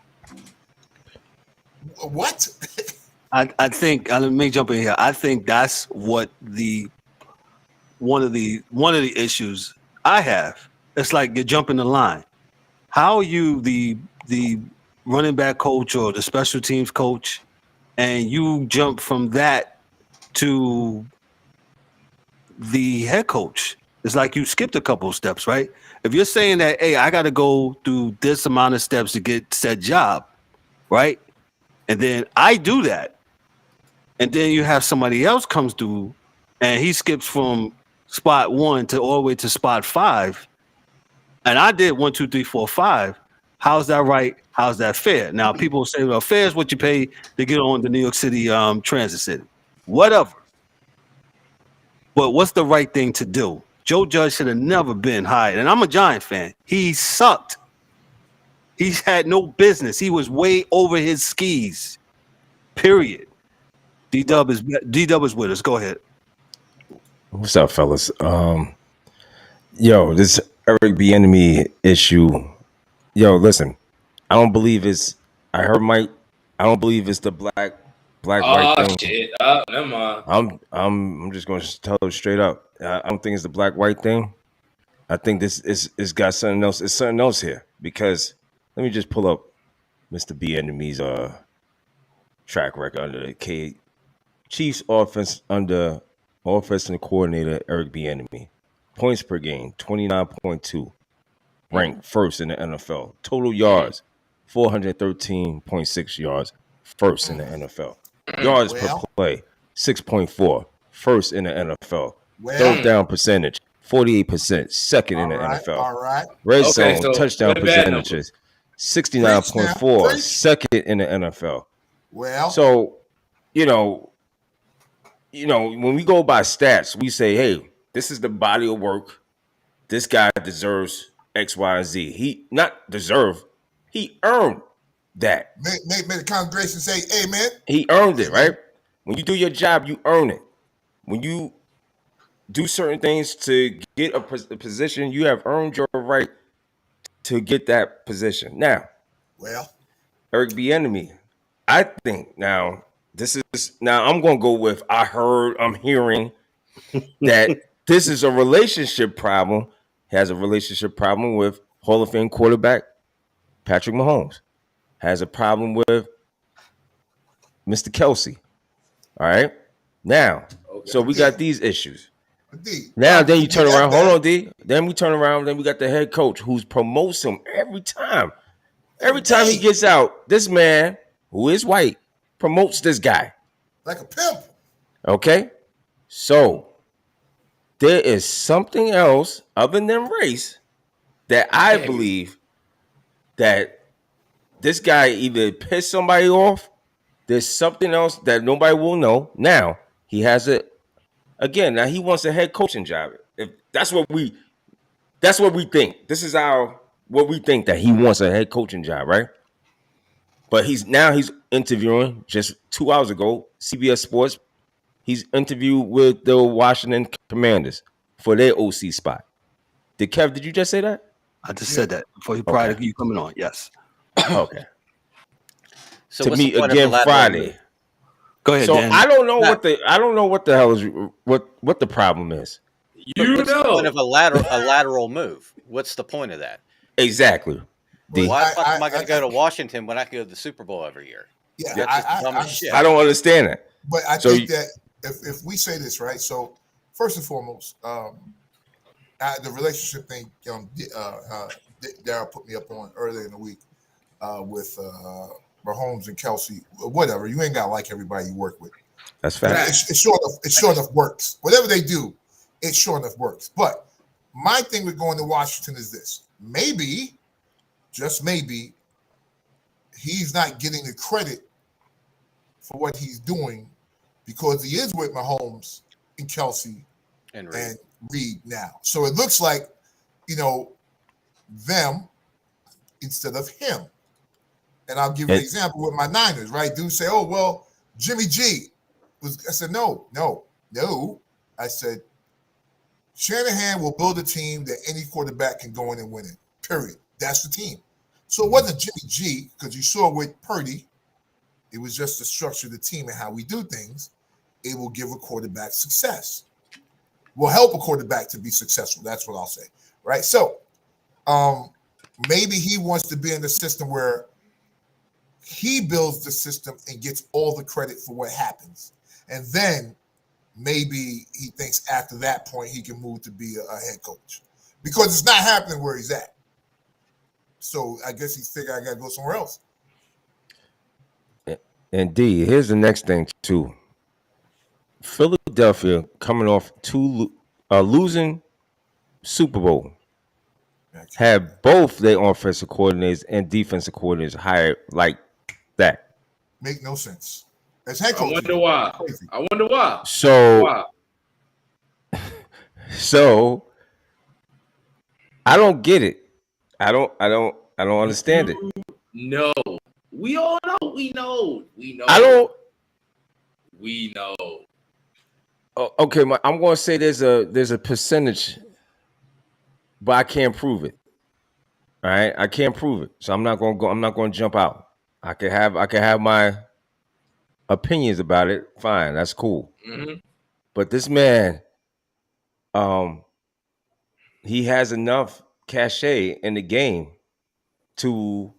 What? I think let me jump in here. I think that's what one of the issues I have. It's like you jump in the line. How are you the running back coach or the special teams coach, and you jump from that to the head coach? It's like you skipped a couple of steps, right? If you're saying that, hey, I got to go through this amount of steps to get said job, right? And then I do that. And then you have somebody else comes through and he skips from spot 1 to all the way to spot 5. And I did 1, 2, 3, 4, 5. How's that right? How's that fair? Now, people say, well, fair is what you pay to get on the New York City Transit City. Whatever. But what's the right thing to do? Joe Judge should have never been hired. And I'm a Giant fan. He sucked. He's had no business. He was way over his skis. Period. D-Dub is with us. Go ahead. What's up, fellas? This Eric Bienemy issue. Listen, I don't believe it's. I heard Mike. I don't believe it's the black white thing. Shit. Never mind. I'm just going to tell it straight up. I don't think it's the black white thing. I think this is got something else. It's something else here because let me just pull up Mr. Bienemy's track record under the Chiefs offense under offensive coordinator Eric Bienemy. Points per game 29.2, ranked first in the NFL. Total yards 413.6 yards, first in the NFL. Yards per play 6.4, first in the NFL. Third down percentage 48%, second in the NFL. All right. Red zone touchdown percentages 69.4, second in the NFL. Well, so when we go by stats, we say, hey, this is the body of work. This guy deserves X, Y, and Z. He not deserve. He earned that. Made the congregation say amen. He earned it, right? When you do your job, you earn it. When you do certain things to get a position, you have earned your right to get that position. Now, Eric Bienemy, I think now I'm going to go with I'm hearing that this is a relationship problem. He has a relationship problem with Hall of Fame quarterback Patrick Mahomes. Has a problem with Mr. Kelsey. All right. Now, so we got these issues. Now, then you turn around. Hold on, D. Then we turn around. Then we got the head coach who's promotes him every time. Every time he gets out, this man who is white promotes this guy like a pimp. Okay, so there is something else other than race that I believe that this guy either pissed somebody off. There's something else that nobody will know. Now he has it again. Now he wants a head coaching job. If that's what we think. This is what we think, that he wants a head coaching job, right? But he's interviewing just 2 hours ago, CBS Sports. He's interviewed with the Washington Commanders for their OC spot. Did you just say that? I just said that prior to you coming on. Yes. Okay. So To what's meet the point of again the lateral Friday. move? Go ahead, So Dan. I don't know what the hell is what the problem is. What's the point of a lateral move? What's the point of that? Exactly. Why the fuck am I going to go to Washington when I can go to the Super Bowl every year? Yeah, That's just dumb as shit. I don't understand that. But I think that if we say this, right, so first and foremost, the relationship thing, Darryl put me up on earlier in the week with Mahomes and Kelsey. Whatever, you ain't got to like everybody you work with. That's fact. It sure enough works. Whatever they do, it sure enough works. But my thing with going to Washington is this: maybe, just maybe, he's not getting the credit for what he's doing because he is with Mahomes and Kelsey and Reed now. So it looks like, them instead of him. And I'll give you an example with my Niners, right? Dudes say, oh, well, Jimmy G was. I said, no. I said, Shanahan will build a team that any quarterback can go in and win it, period. That's the team. So it wasn't Jimmy G, because you saw with Purdy, it was just the structure of the team and how we do things. It will give a quarterback success. Will help a quarterback to be successful. That's what I'll say, right? So maybe he wants to be in the system where he builds the system and gets all the credit for what happens. And then maybe he thinks after that point he can move to be a head coach. Because it's not happening where he's at. So I guess he's figured I got to go somewhere else. Indeed. Here's the next thing, too. Philadelphia coming off losing Super Bowl had both their offensive coordinators and defensive coordinators hired like that. Make no sense. As head coach, I wonder why. So I don't get it. I don't understand it. No. We all know. We know. We know. Oh, okay, I'm going to say there's a percentage, but I can't prove it. All right, I can't prove it, so I'm not going to jump out. I can have my opinions about it. Fine, that's cool. Mm-hmm. But this man, he has enough cachet in the game to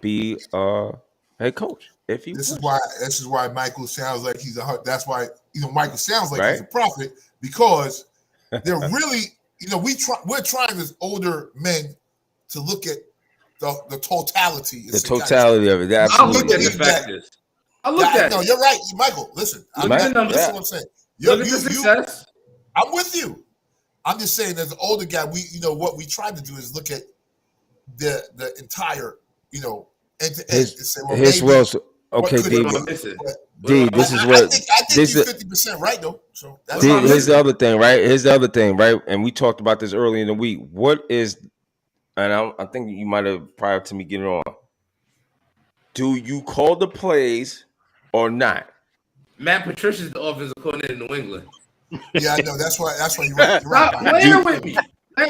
be a head coach. This is why Michael sounds like he's that's why Michael sounds like he's a prophet, because they're really we're trying as older men to look at the totality. The totality of it. Absolutely. I look at the factors. No, you're right, Michael. Listen, listen what I'm saying. Look at the success. I'm with you. I'm just saying, as an older guy, what we try to do is look at the entire end to end and say, well, maybe. Okay, D. This is what I think he's 50% right though. So that's here's the other thing, right? And we talked about this early in the week. What is, and I think you might have prior to me getting on. Do you call the plays or not? Matt Patricia's the offensive coordinator in New England. Yeah, I know. That's why you're right. Stop playing with me. Do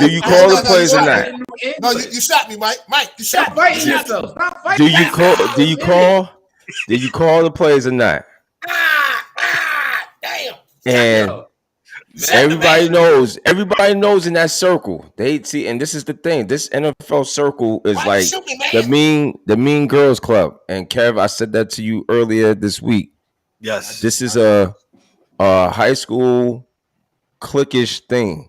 you call the plays or not? No, you shot me, Mike. Mike, you shot me. Stop fighting yourself. Stop fighting Do you call the plays or not? Damn. And everybody knows in that circle. They see, and this is the thing. This NFL circle is like the mean girls club. And Kev, I said that to you earlier this week. Yes. This is a high school cliquish thing.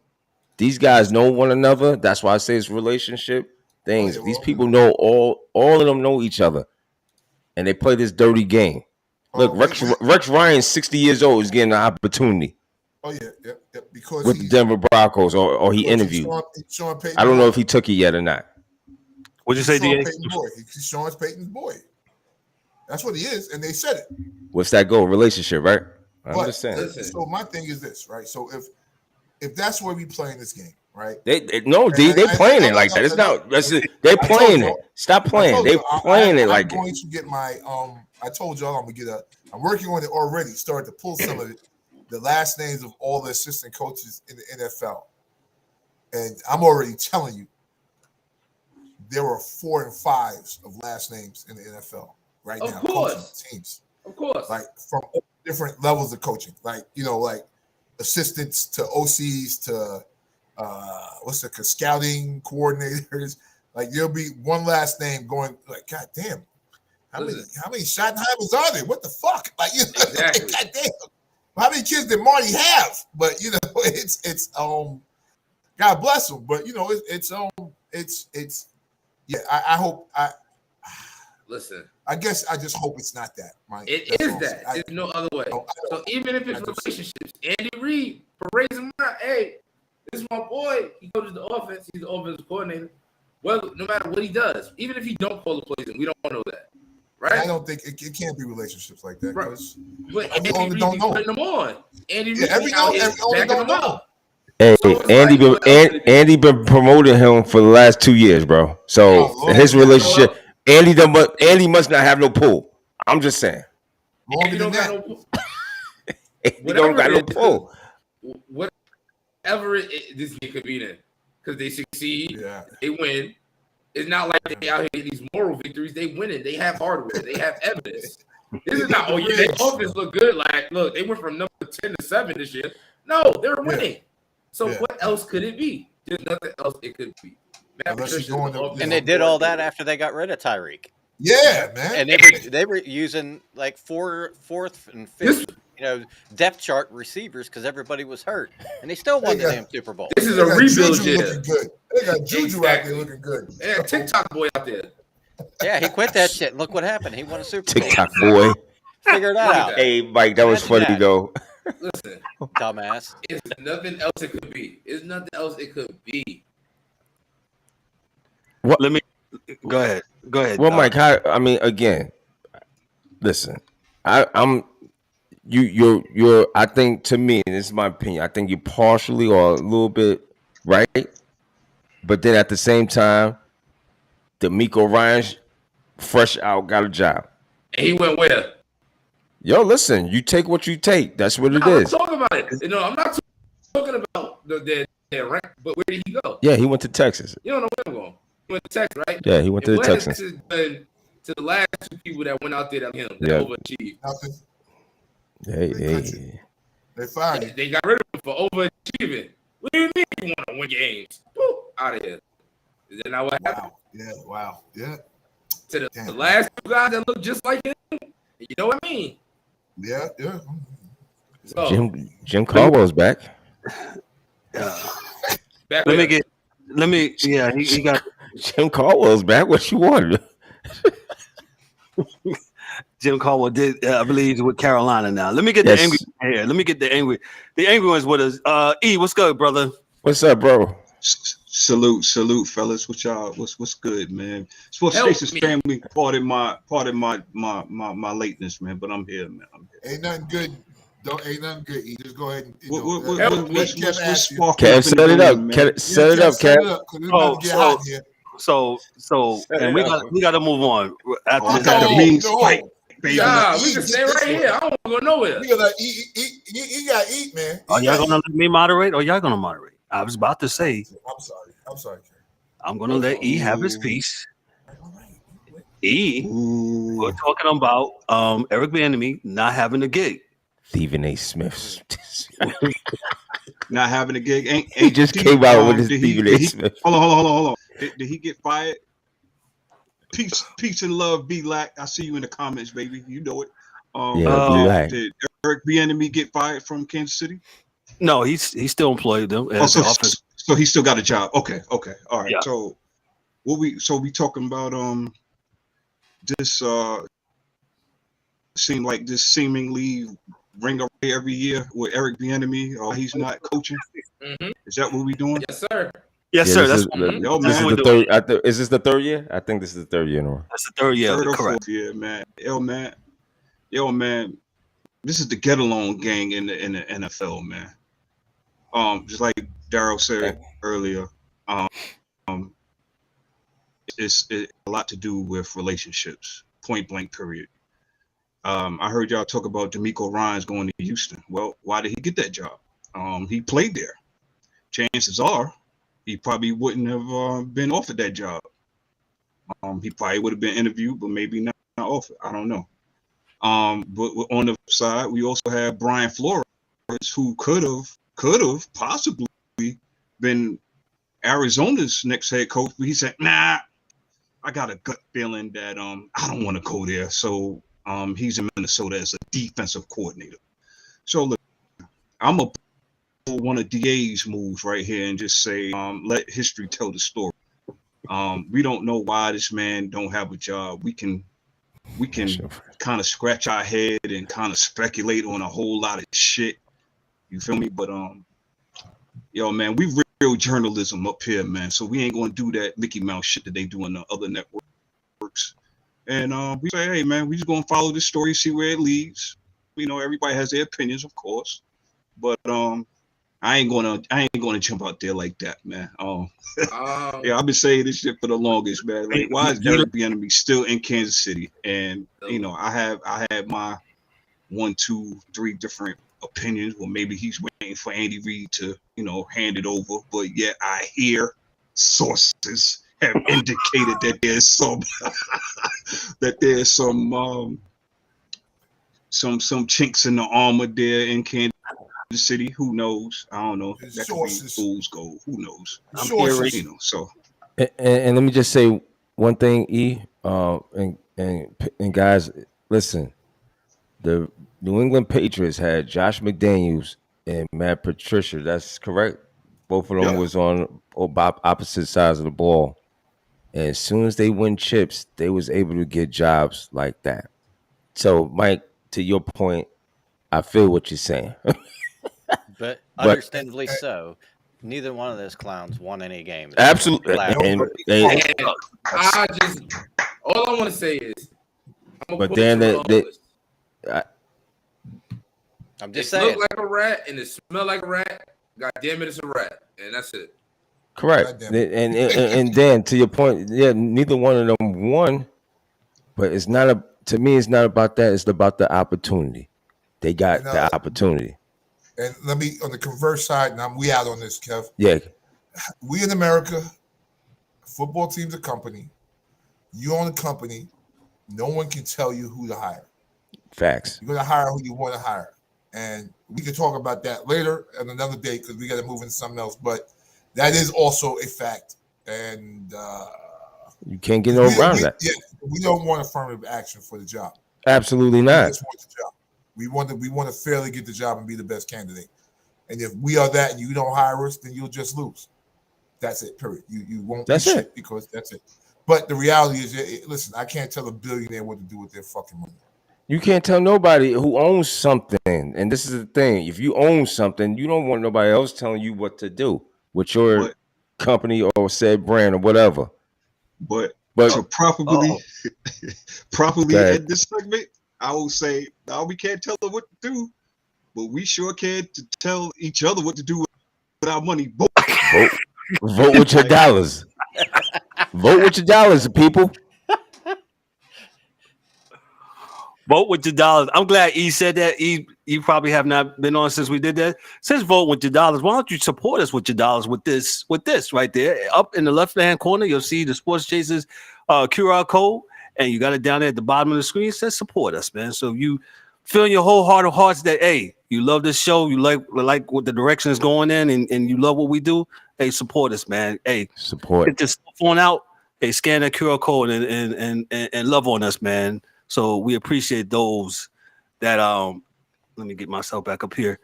These guys know one another. That's why I say it's relationship things. These people know all of them know each other, and they play this dirty game. Look, Rex Ryan's 60 years old. Is getting an opportunity. Oh yeah. Because with the Denver Broncos, or he because interviewed. Sean Payton I don't know boy. if he took it yet or not. What'd you say, Sean DA? Payton boy. He's Sean Payton's boy. That's what he is, and they said it. What's that goal? Relationship, right? I'm But just saying. so my thing is this, right? So if that's where we playing this game, right? They playing it like that. It's not. They're playing it. Stop playing. They're playing it like it. I'm going to get my I told y'all I'm gonna get I'm working on it already. Started to pull some of it, the last names of all the assistant coaches in the NFL, and I'm already telling you, there are 4 and 5s of last names in the NFL right now. Of course, coaching teams. Of course, like from different levels of coaching, like like assistants to OCs to scouting coordinators. Like there'll be one last name going like, God damn, how many Schottenheimers are there? What the fuck? Like exactly. like, God damn, how many kids did Marty have? But it's God bless him. But it's yeah. I hope listen. I guess I just hope it's not that. Mike. It is that. There's no other way. So even if it's relationships, Andy Reid parades him out. Hey, this is my boy. He coaches the offense. He's the offensive coordinator. Well, no matter what he does, even if he don't call the plays, we don't know that, right? I don't think it can't be relationships like that. Right. But Andy Reid don't know. putting them on. Andy Reid every out here only backing don't them know. up. Hey, So Andy been promoting him for the last 2 years, bro. So his relationship, Andy must not have no pull. I'm just saying. Andy don't got no pull. He don't got no pull. Whatever this game could be then, because they succeed, they win. It's not like they out here these moral victories. They winning. They have hardware. They have evidence. This is not. Oh yeah, their offense look good. Like look, they went from number 10 to 7 this year. No, they're winning. So what else could it be? There's nothing else it could be. And they did all that after they got rid of Tyreek. Yeah, man. And they were using like fourth and fifth, depth chart receivers because everybody was hurt, and they still won the damn Super Bowl. This is a rebuild year. Looking good. They got Juju out there looking good. They got TikTok boy out there. Yeah, he quit that shit. Look what happened. He won a Super Bowl. TikTok boy. Figure that out. Hey, Mike, that was funny though. Listen, dumbass. It's nothing else it could be. It's nothing else it could be. What? Let me go ahead. Go ahead. Well, Mike, again, listen, you're I think, to me, and this is my opinion, I think you're partially or a little bit right, but then at the same time, D'Amico Ryans, fresh out, got a job. And he went where? Yo, listen, you take what you take. That's what it is. I'm talking about it. I'm not talking about their rank, but where did he go? Yeah, he went to Texas. You don't know where I'm going. He went to Texas, right? Yeah, he went to the Texans. To the last 2 people that went out there that him that overachieved. Nothing. Hey. They fired him. They got rid of him for overachieving. What do you mean you want to win games? Woo, out of here. Is that not what happened? Wow. Yeah. To the last 2 guys that look just like him. You know what I mean? Yeah. So, Jim Caldwell's back. He got Jim Caldwell's back. What you want? Jim Caldwell did, I believe, he's with Carolina now. Let me get the angry here. Let me get the angry. The angry one's with us. E, what's good, brother? What's up, bro? Salute, fellas. What y'all? What's good, man? Sports Stations family. Pardon my lateness, man. But I'm here, man. Ain't nothing good. Ain't nothing good. You just go ahead and let's spark Kev, set it up. Set it up, Kev. So, and we got to move on after this. Spike, baby. Nah, we can stay right here. I don't want to go nowhere. You gotta eat, man. Are y'all gonna let me moderate, or y'all gonna moderate? I was about to say. I'm sorry. I'm gonna let E have his piece. E, we're talking about Eric Bienemy not having a gig. Stephen A. Smith. Not having a gig. He just came out with his Stephen A. Smith. Hold on. Did he get fired? Peace and love, B-Lack. I see you in the comments, baby. You know it. Did Eric Bienemy get fired from Kansas City? No, he's still employed them. So he still got a job. Okay. All right. Yeah. So we talking about this seemed like this seemingly ring every year with Eric Bienemy, or he's not coaching? Mhm. Is that what we doing? Yes, sir. Yes, Yeah, sir. this That's is what the, Yo, this is man. the third. Is this the third year? I think this is the third year in a row. that's the third year. Third or Correct. fourth year, man. Yo, man. This is the get along gang in the NFL, man. Just like Daryl said earlier, it's a lot to do with relationships. Point blank. Period. I heard y'all talk about D'Amico Ryans going to Houston. Well, why did he get that job? He played there. Chances are he probably wouldn't have been offered that job. He probably would have been interviewed, but maybe not offered. I don't know. But on the side, we also have Brian Flores, who could have possibly been Arizona's next head coach, but he said, "Nah, I got a gut feeling that I don't want to go there." So he's in Minnesota as a defensive coordinator. So look, I'm gonna pull one of DA's moves right here and just say, let history tell the story. We don't know why this man don't have a job. We can kind of scratch our head and kind of speculate on a whole lot of shit. You feel me? But yo, man, we real journalism up here, man. So we ain't gonna do that Mickey Mouse shit that they do on the other networks. And we say, hey, man, we just gonna follow this story, see where it leads. You know, everybody has their opinions, of course, but I ain't gonna jump out there like that, man. Yeah, I've been saying this shit for the longest, man. Like, why is Eric Bienemy still in Kansas City? And you know, I had my 1, 2, 3 different opinions. Well, maybe he's waiting for Andy Reid to, you know, hand it over. But yet I hear sources have indicated that there's some chinks in the armor there in Kansas City. Who knows? I don't know. That could be fool's gold. Who knows? You know. So, and let me just say one thing, E. And guys, listen. The New England Patriots had Josh McDaniels and Matt Patricia. That's correct. Both of them was on opposite sides of the ball. And as soon as they win chips, they was able to get jobs like that. So, Mike, to your point, I feel what you're saying. But understandably so, neither one of those clowns won any games. Absolutely. And I just, all I want to say is, but then I'm just saying, it look like a rat and it smell like a rat. God damn it, it's a rat, and that's it. Correct. And then to your point, yeah, neither one of them won, but it's not to me, it's not about that. It's about the opportunity. They got the opportunity. And let me on the converse side, and we out on this, Kev. Yeah. We in America, football team's a company. You own a company. No one can tell you who to hire. Facts. You're gonna hire who you want to hire. And we can talk about that later on another day because we got to move into something else. But that is also a fact. And you can't get around that. Yeah, we don't want affirmative action for the job. Absolutely not. We just want the job. We want to fairly get the job and be the best candidate. And if we are that and you don't hire us, then you'll just lose. That's it, period. You won't that's do it. Shit because that's it. But the reality is, listen, I can't tell a billionaire what to do with their fucking money. You can't tell nobody who owns something. And this is the thing. If you own something, you don't want nobody else telling you what to do with your company or said brand or whatever. But to properly end this segment, I will say, no, we can't tell them what to do, but we sure can to tell each other what to do with our money. Vote with your dollars. Vote with your dollars, people. Vote with your dollars. I'm glad E said that. E, you probably have not been on since we did that. Since vote with your dollars, why don't you support us with your dollars with this right there? Up in the left-hand corner, you'll see the Sports Chasers QR code, and you got it down there at the bottom of the screen. It says support us, man. So you feel in your whole heart of hearts that, hey, you love this show, you like what the direction is going in, and you love what we do. Hey, support us, man. Hey, support. Get this phone out. Hey, scan that QR code and love on us, man. So we appreciate those that let me get myself back up here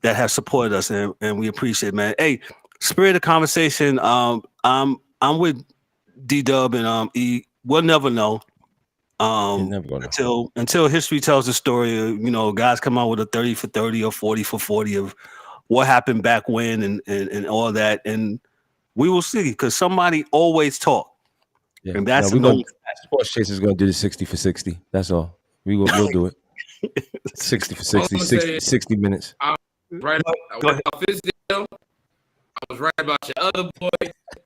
that have supported us and we appreciate it, man. Hey, spirit of conversation. I'm with D-Dub and E. We'll never know. never gonna Until history tells the story of, guys come out with a 30 for 30 or 40 for 40 of what happened back when and all that. And we will see, because somebody always talk. Yeah. And that's we're known. Sports Chasers gonna do the 60 for 60. That's all. We'll do it. 60 for 60, 60 minutes. I was right about Fizdale. I was right about your other boy.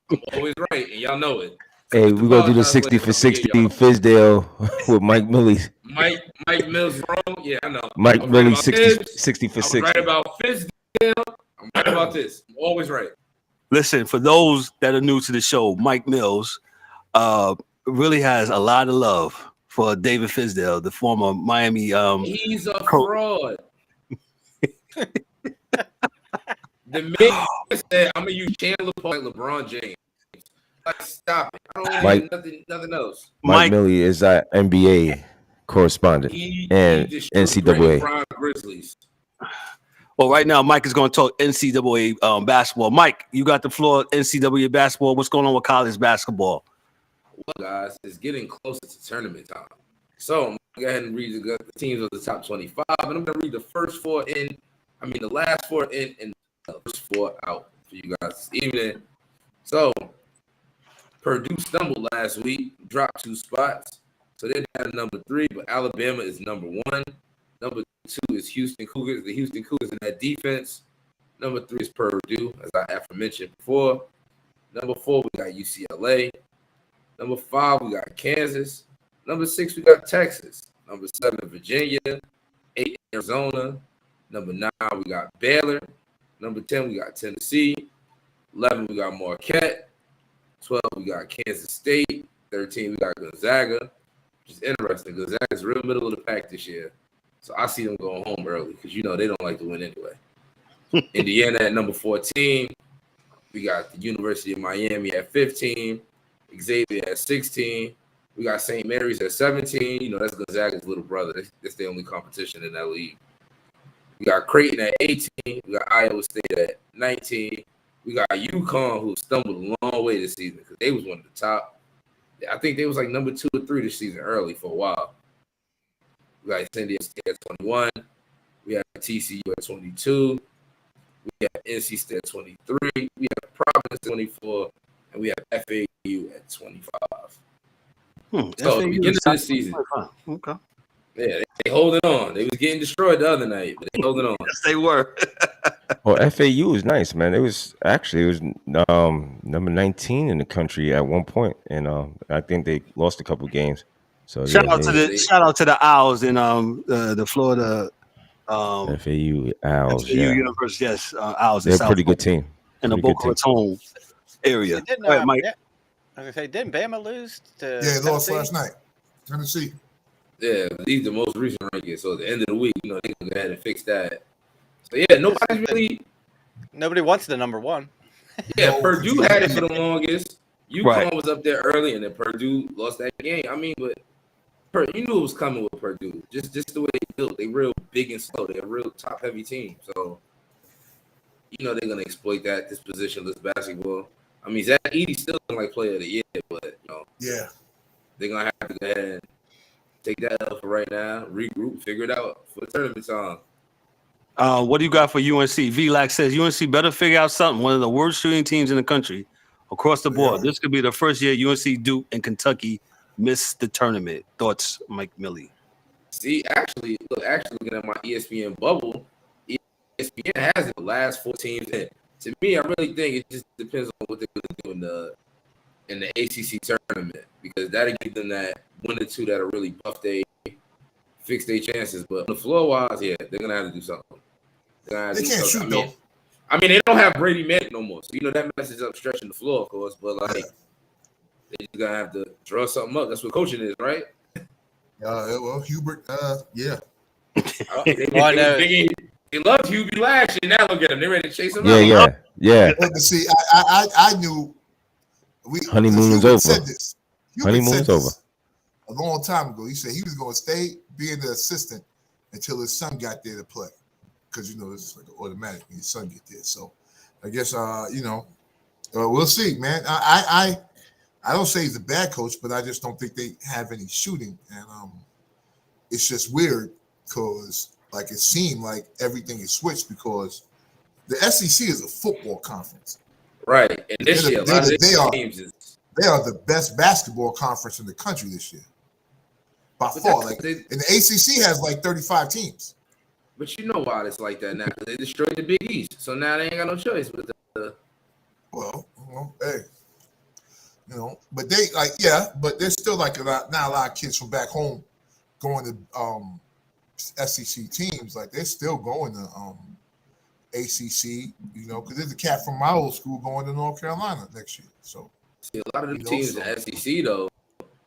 I'm always right, and y'all know it. Hey, we're gonna do the 60 for 60 Fizdale with Mike Millie. Mike Mills wrong. Yeah, I know. Mike Millie 60 for I 60. was right about Fizdale. I'm right about this. I'm always right. Listen, for those that are new to the show, Mike Mills really has a lot of love for David Fizdale, the former Miami. He's a fraud. The man said, "I'm gonna use Chandler Paul like LeBron James." Like, stop it! I don't want nothing else. Mike Millie is our NBA correspondent and NCAA. Grizzlies. Well, right now, Mike is going to talk NCAA basketball. Mike, you got the floor. NCAA basketball. What's going on with college basketball? Well, guys, it's getting closer to tournament time. So I'm going to go ahead and read the teams of the top 25, and I'm going to read the last four in, and the first four out for you guys this evening. So Purdue stumbled last week, dropped 2 spots. So they're down to number 3, but Alabama is number 1. Number 2 is Houston Cougars. The Houston Cougars in that defense. Number 3 is Purdue, as I aforementioned before. Number 4, we got UCLA. Number 5, we got Kansas. Number 6, we got Texas. Number 7, Virginia. 8, Arizona. Number 9, we got Baylor. Number 10, we got Tennessee. 11, we got Marquette. 12, we got Kansas State. 13, we got Gonzaga, which is interesting. Gonzaga's real middle of the pack this year. So I see them going home early because, they don't like to win anyway. Indiana at number 14. We got the University of Miami at 15. Xavier at 16. We got St. Mary's at 17. That's Gonzaga's little brother. That's the only competition in that league. We got Creighton at 18. We got Iowa State at 19. We got UConn, who stumbled a long way this season because they was one of the top. I think they was like number 2 or 3 this season early for a while. We got San Diego State at 21. We have TCU at 22. We have NC State at 23. We have Providence at 24. And we have FAU at 25. So beginning of the season. Okay. Yeah, they holding on. They was getting destroyed the other night, but they holding on. Yes, they were. Well, FAU is nice, man. It was number 19 in the country at one point, and I think they lost a couple games. So shout out to the Owls in the Florida FAU Owls. FAU University, yes, Owls. They're a pretty good team in the Boca Raton area. Mike. I was gonna say, didn't Bama lose to? Yeah, they lost last night. Tennessee. Yeah, these are the most recent rankings. So at the end of the week, they can go ahead and fix that. So yeah, nobody wants the number 1. Yeah, Purdue had it for the longest. UConn was up there early, and then Purdue lost that game. I mean, but you knew it was coming with Purdue. Just the way they built. They real big and slow. They're a real top heavy team. So they're gonna exploit that dispositionless basketball. I mean, Zach Edey's still like player of the year, but yeah, they're gonna have to go ahead and take that up for right now, regroup, figure it out for the tournament time. What do you got for UNC? VLAC says UNC better figure out something. One of the worst shooting teams in the country across the board. This could be the first year UNC, Duke, and Kentucky miss the tournament. Thoughts, Mike Millie? See, actually looking at my ESPN bubble, ESPN has the last 4 teams in. To me, I really think it just depends on what they're going to do in the ACC tournament, because that'll give them that 1 or 2 that'll really fix their chances. But on the floor wise, yeah, they're gonna have to do something. They can't shoot though. I mean, they don't have Brady Manic no more, so that messes up stretching the floor, of course. But they just gonna have to draw something up. That's what coaching is, right? Well, Hubert, yeah. They loved Hubie last year. Now look at him; they're ready to chase him out. Yeah. But see, I knew honeymoon was over. Said this. Honeymoon was over a long time ago. He said he was going to stay being the assistant until his son got there to play, because it's like automatic when his son get there. So I guess we'll see, man. I don't say he's a bad coach, but I just don't think they have any shooting. And it's just weird because like it seemed like everything is switched because the SEC is a football conference. Right. And this year, a lot of they are teams is they are the best basketball conference in the country this year. By far. Like and the ACC has like 35 teams. But you know why it's like that now? Because they destroyed the Big East. So now they ain't got no choice but Well, hey. You know, but but there's still like a lot of kids from back home going to SEC teams. Like they're still going to ACC, you know, because there's a cat from my old school going to North Carolina next year. So see, a lot of the teams in the SEC though,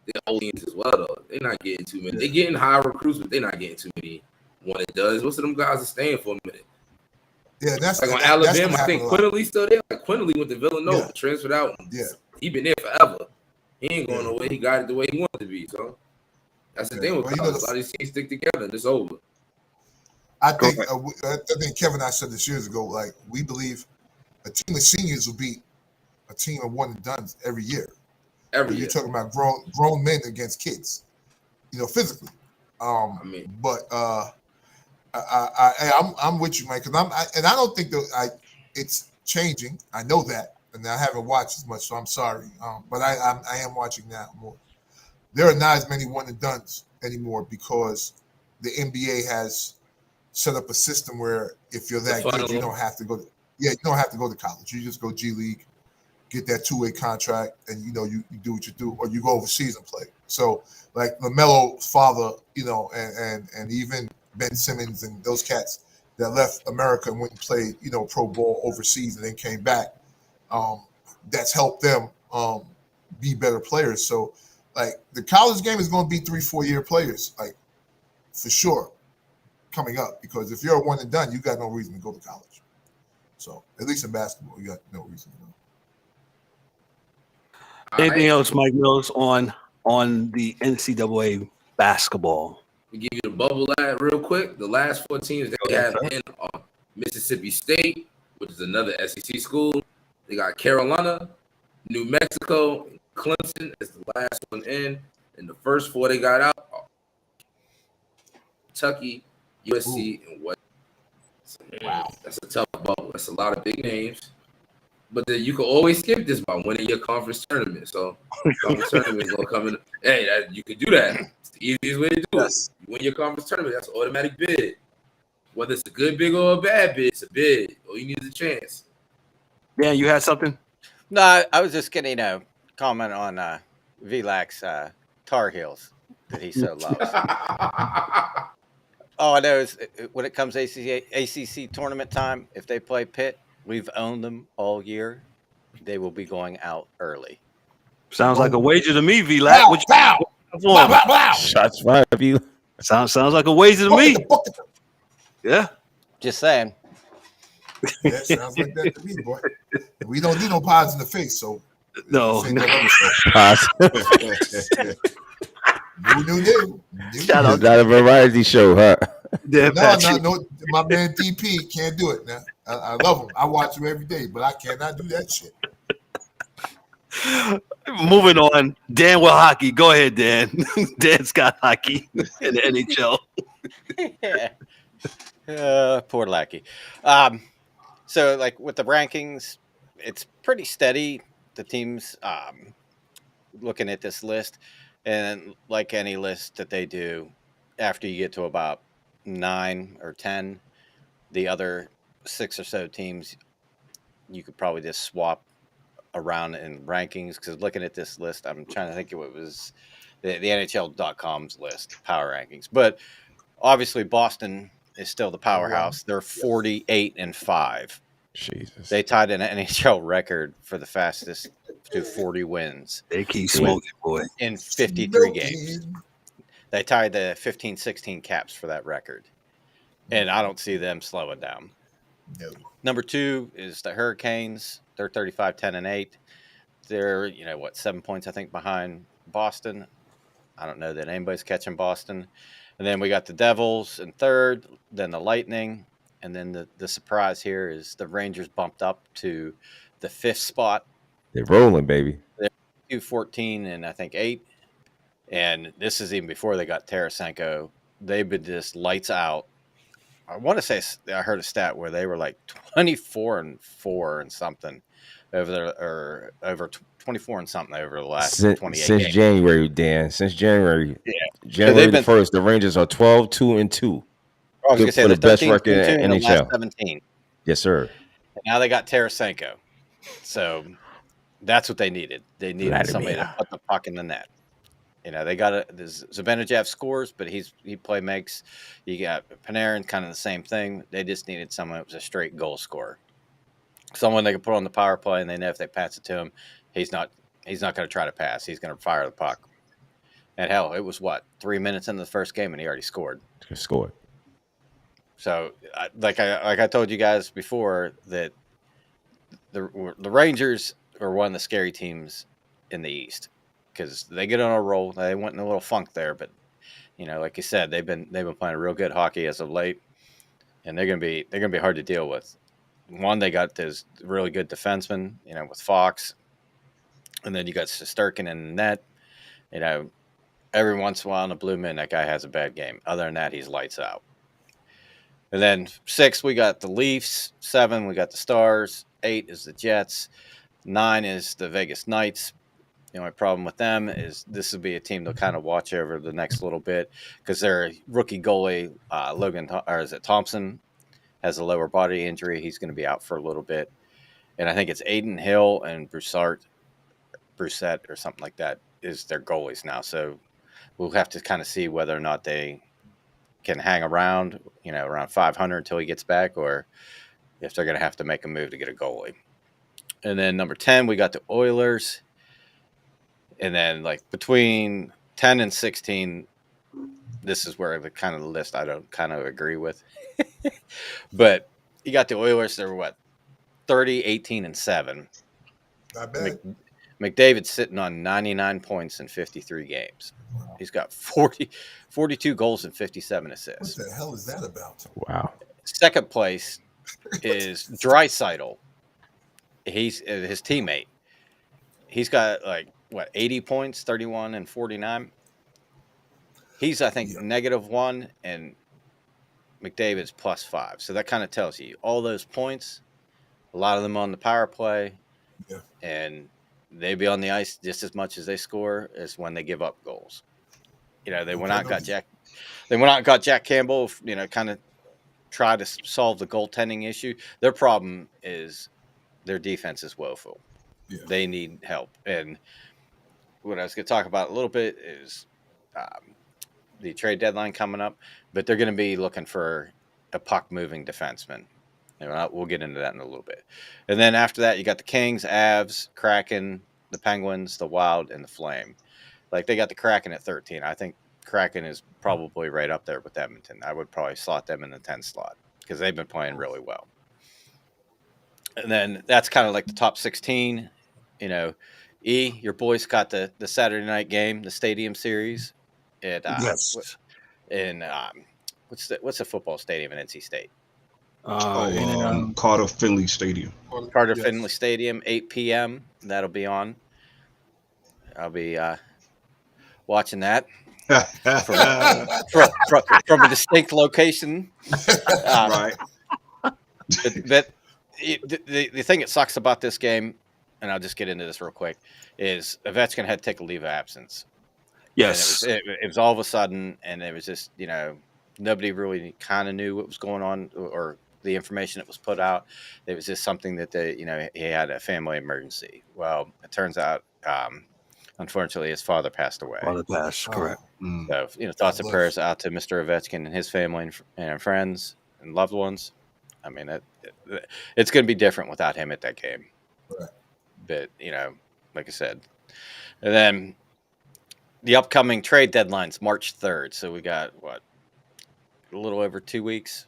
they're old teams as well though. They're not getting too many. They're getting high recruits, but they're not getting too many. One it does. Most of them guys are staying for a minute. Yeah, that's like on Alabama. I think Quinterly's still there. Like Quinterly went to Villanova, transferred out. Yeah, he been there forever. He ain't going nowhere. He got it the way he wanted to be. So that's the thing with college. A lot of these teams stick together and it's over. I think Kevin and I said this years ago. Like we believe a team of seniors will beat a team of one and done every year. Every year. You're talking about grown men against kids, you know, physically. But I'm with you, Mike, because I don't think that it's changing. I know that, and I haven't watched as much, so I'm sorry. But I am watching now more. There are not as many one and dones anymore because the NBA has set up a system where if you're that good, you don't have to go. You don't have to go to college. You just go G League, get that 2-way contract, and you do what you do, or you go overseas and play. So like LaMelo's father, and even Ben Simmons and those cats that left America and went and played, pro ball overseas and then came back. That's helped them be better players. So like the college game is going to be 3-4 year players, like for sure, coming up, because if you're a one and done, you got no reason to go to college. So at least in basketball, you got no reason to go. Anything else, Mike Mills, on the NCAA basketball? We give you the bubble ad real quick. The last 4 teams that they have in Mississippi State, which is another SEC school. They got Carolina, New Mexico, Clemson is the last one in. And the first 4 they got out are Kentucky, USC, and West. Wow, that's a tough bubble. That's a lot of big names. But then you can always skip this by winning your conference tournament. So conference tournament is gonna come in. Hey, you can do that. It's the easiest way to do it. You win your conference tournament, that's an automatic bid. Whether it's a good bid or a bad bid, it's a bid. All you need is a chance. Dan, you had something? No, I was just going to comment on Vlac's Tar Heels that he so loves. All I know is when it comes ACC tournament time, if they play Pitt, we've owned them all year. They will be going out early. Sounds like a wager to me, Vlac. Shots fired, you. Sounds like a wager to me. Yeah. Just saying. Yeah, sounds like that to me, boy. We don't do no pods in the face, so no. New. Shout out, not a variety show, huh? Yeah, no. My man DP can't do it, man. I love him. I watch him every day, but I cannot do that shit. Moving on, Dan with hockey. Go ahead, Dan. Dan's got hockey in the NHL. Yeah. Poor Lackey. So, like with the rankings, it's pretty steady. The teams looking at this list, and like any list that they do, after you get to about 9 or 10, the other 6 or so teams, you could probably just swap around in rankings. Because looking at this list, I'm trying to think of what was the NHL.com's list, power rankings. But obviously, Boston is still the powerhouse. They're 48-5. Jesus. They tied an NHL record for the fastest to 40 wins. They keep smoking, boy. In 53 games. They tied the 15-16 Caps for that record. And I don't see them slowing down. No. Number 2 is the Hurricanes. They're 35-10-8. They're, 7 points, I think, behind Boston. I don't know that anybody's catching Boston. And then we got the Devils in 3rd, then the Lightning. And then the surprise here is the Rangers bumped up to the 5th spot. They're rolling, baby. They're 14 and I think 8. And this is even before they got Tarasenko. They've been just lights out. I want to say I heard a stat where they were like 24-4 and something over 24 and something over the last 28 since games. January, Dan. Since January, Yeah. January the 1st, the Rangers are 12-2-2. I was going to say for they're the best 13 record in in the last NHL. 17. Yes, sir. And now they got Tarasenko. So that's what they needed. They needed somebody to put the puck in the net. You know, they got Zibanejad scores, but he makes. You got Panarin, kind of the same thing. They just needed someone that was a straight goal scorer, someone they could put on the power play, and they know if they pass it to him, he's not going to try to pass. He's going to fire the puck. And hell, it was 3 minutes into the first game, and he already scored. Scored. So, like I told you guys before, that the Rangers are one of the scary teams in the East. Because they get on a roll. They went in a little funk there, but like you said, they've been playing real good hockey as of late, and they're gonna be hard to deal with. One, they got this really good defenseman, with Fox, and then you got Shesterkin in the net. Every once in a while in the Blue Moon, that guy has a bad game. Other than that, he's lights out. And then 6, we got the Leafs. 7, we got the Stars. 8 is the Jets. 9 is the Vegas Knights. The only problem with them is this will be a team to kind of watch over the next little bit because their rookie goalie, Thompson, has a lower body injury. He's going to be out for a little bit. And I think it's Aiden Hill and Brissett or something like that is their goalies now. So we'll have to kind of see whether or not they can hang around, around 500 until he gets back, or if they're going to have to make a move to get a goalie. And then number 10, we got the Oilers. And then, between 10 and 16, this is where the kind of the list I don't kind of agree with. But you got the Oilers. They're 30, 18, and 7. Not bad. McDavid's sitting on 99 points in 53 games. Wow. He's got 42 goals and 57 assists. What the hell is that about? Wow. Second place is Draisaitl. He's his teammate. He's got 80 points, 31 and 49. He's, I think, -1, and McDavid's +5. So that kind of tells you all those points, a lot of them on the power play, and they be on the ice just as much as they score as when they give up goals. They went out and got Jack. They went out and got Jack Campbell. Kind of try to solve the goaltending issue. Their problem is their defense is woeful. Yeah. They need help. And what I was going to talk about a little bit is the trade deadline coming up, but they're going to be looking for a puck-moving defenseman. We'll get into that in a little bit. And then after that, you got the Kings, Avs, Kraken, the Penguins, the Wild, and the Flame. They got the Kraken at 13. I think Kraken is probably right up there with Edmonton. I would probably slot them in the 10 slot because they've been playing really well. And then that's kind of like the top 16. Your boys got the Saturday night game, the Stadium Series. At, yes. What's the football stadium in NC State? Carter Finley Stadium. Carter Finley Stadium, 8 p.m. That'll be on. I'll be watching that from a distinct location. Right. But the thing that sucks about this game, and I'll just get into this real quick, is Ovechkin had to take a leave of absence. Yes. It was all of a sudden, and it was just, nobody really kind of knew what was going on or the information that was put out. It was just something that he had a family emergency. Well, it turns out, unfortunately, his father passed away. Father passed, correct. So, thoughts and prayers out to Mr. Ovechkin and his family and friends and loved ones. I mean, it's going to be different without him at that game. Right. But, like I said. And then the upcoming trade deadline's March 3rd. So we got, a little over 2 weeks.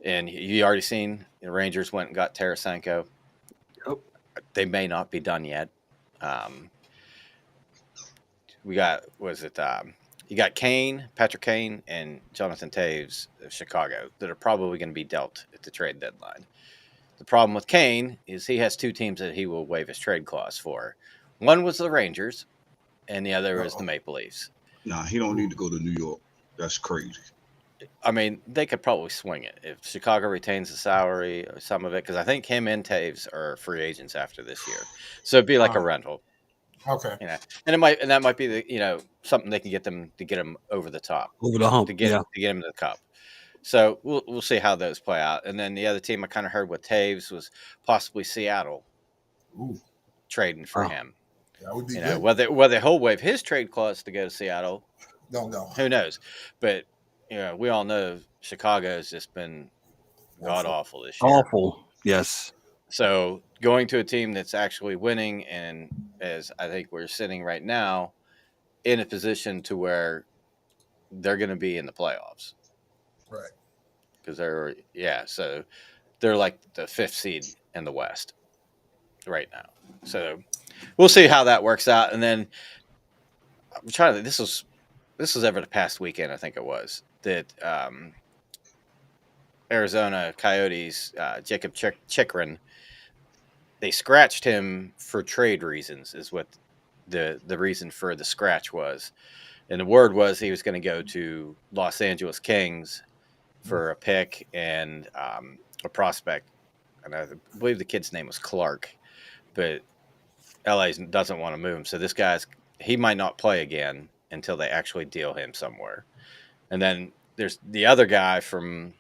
And you already seen the Rangers went and got Tarasenko. Yep. They may not be done yet. We got, you got Patrick Kane, and Jonathan Taves of Chicago that are probably going to be dealt at the trade deadline. The problem with Kane is he has 2 teams that he will waive his trade clause for. One was the Rangers, and the other was the Uh-oh. Maple Leafs. Nah, he don't need to go to New York. That's crazy. I mean, they could probably swing it if Chicago retains the salary or some of it, because I think him and Taves are free agents after this year, so it'd be like a rental, Okay. and that might be the something they can get them to get them over the top, Over the hump. to get Yeah. him to the cup. So we'll see how those play out, and then the other team I kind of heard with Taves was possibly Seattle Ooh, trading for Wow. him. that would be good. Whether he'll waive his trade clause to go to Seattle, No. who knows? But we all know Chicago's just been god awful this year. Awful. Yes. So going to a team that's actually winning, and as I think we're sitting right now, in a position to where they're going to be in the playoffs, Right. because so they're like the 5th seed in the West right now. So we'll see how that works out. And then I'm trying to. This was over the past weekend, I think it was, that Arizona Coyotes, Jacob Chikrin, they scratched him for trade reasons, is what the reason for the scratch was. And the word was he was going to go to Los Angeles Kings for a pick and a prospect. And I believe the kid's name was Clark, but LA doesn't want to move him. So this he might not play again until they actually deal him somewhere. And then there's the other guy from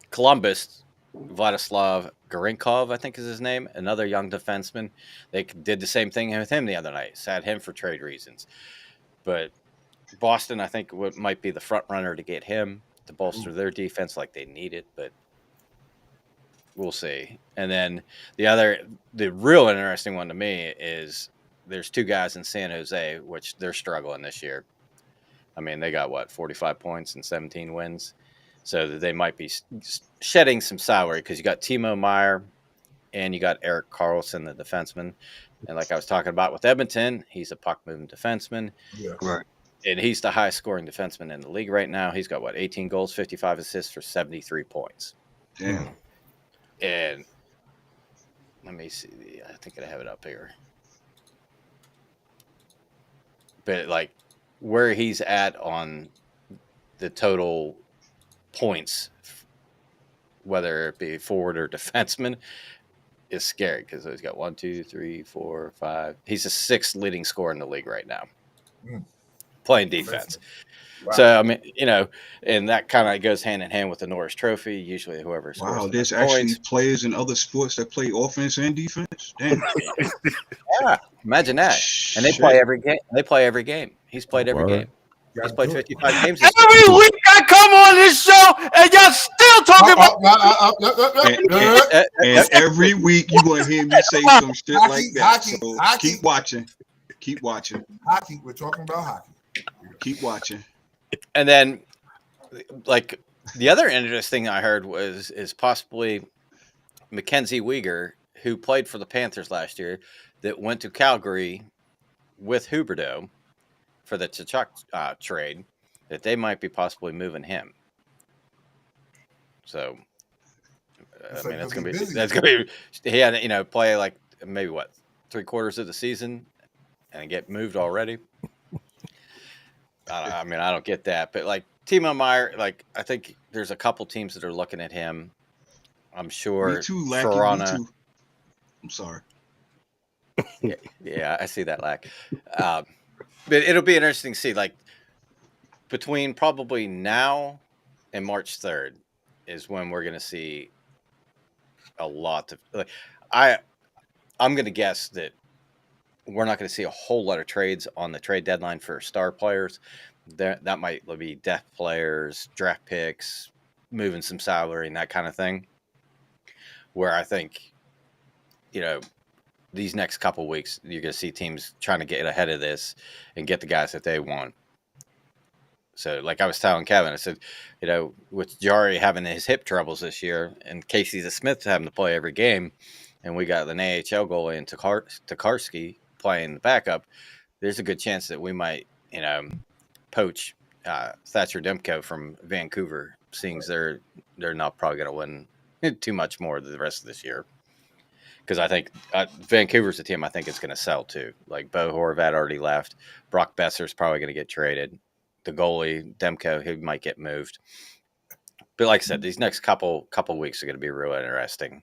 Columbus, Vladislav Gorinkov, I think is his name, another young defenseman. They did the same thing with him the other night, sat him for trade reasons. But Boston, I think, might be the front runner to get him to bolster their defense like they need it, but we'll see. And then the real interesting one to me is there's 2 guys in San Jose, which they're struggling this year. I mean, they got 45 points and 17 wins. So they might be shedding some salary, because you got Timo Meier and you got Erik Karlsson, the defenseman. And like I was talking about with Edmonton, he's a puck-moving defenseman. Yeah. Right. And he's the highest scoring defenseman in the league right now. He's got 18 goals, 55 assists for 73 points. Damn. And let me see. I think I have it up here. But like where he's at on the total points, whether it be forward or defenseman, is scary, because he's got 1, 2, 3, 4, 5. He's the 6th leading scorer in the league right now, playing defense. Wow. So I mean, and that kind of goes hand in hand with the Norris Trophy. Usually, whoever scores Wow, the there's most actually points. players in other sports that play offense and defense. Damn. Yeah, imagine that. And they play every game. He's played every game. He's played 55 games. Every week I come on this show and y'all still talking about. And every week you're going to hear me say some shit like that. So keep watching. Keep watching. Hockey. We're talking about hockey. Keep watching. And then, like, the other interesting thing I heard is possibly Mackenzie Weegar, who played for the Panthers last year, that went to Calgary with Huberdeau for the Tkachuk trade, that they might be possibly moving him. So, I mean, that's gonna be he had play like maybe 3/4 of the season and get moved already. I mean, I don't get that, but like Timo Meier, like I think there's a couple teams that are looking at him. I'm sure. Me too, Lackey. Toronto. Me too. I'm sorry. Yeah, I see that, Lack. But it'll be interesting to see, like, between probably now and March 3rd is when we're going to see a lot of. Like, I'm going to guess that we're not going to see a whole lot of trades on the trade deadline for star players. That might be depth players, draft picks, moving some salary and that kind of thing. Where I think, these next couple weeks, you're going to see teams trying to get ahead of this and get the guys that they want. So, like I was telling Kevin, I said, with Jari having his hip troubles this year and Casey Smith having to play every game, and we got an AHL goalie in Tokarski playing the backup, there's a good chance that we might, poach Thatcher Demko from Vancouver, seeing they're not probably going to win too much more the rest of this year. because I think Vancouver's a team I think is going to sell too. Like Bo Horvat already left. Brock Besser's probably going to get traded. The goalie, Demko, he might get moved. But like I said, these next couple weeks are going to be real interesting.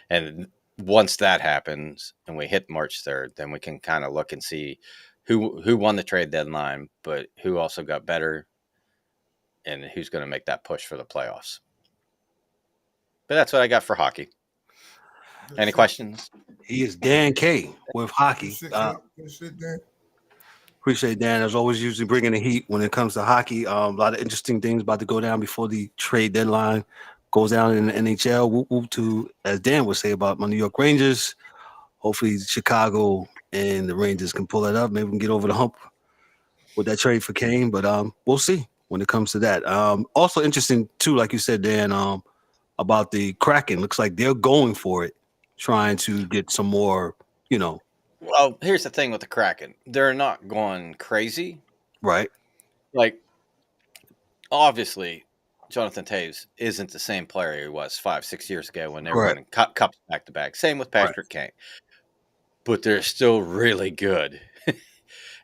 And once that happens and we hit March 3rd, then we can kind of look and see who won the trade deadline, but who also got better and who's going to make that push for the playoffs. But that's what I got for hockey. Any questions? He is Dan K with hockey. Good shit, Dan. Appreciate Dan. As always, usually bringing the heat when it comes to hockey. A lot of interesting things about to go down before the trade deadline goes down in the NHL. Whoop, whoop to, as Dan would say about my New York Rangers. Hopefully Chicago and the Rangers can pull that up. Maybe we can get over the hump with that trade for Kane. But we'll see when it comes to that. Also interesting, too, like you said, Dan, about the Kraken. Looks like they're going for it, trying to get some more, Well, here's the thing with the Kraken. They're not going crazy. Right. Like, obviously, Jonathan Toews isn't the same player he was 5-6 years ago when they were winning cups back-to-back. Same with Patrick Kane. But they're still really good.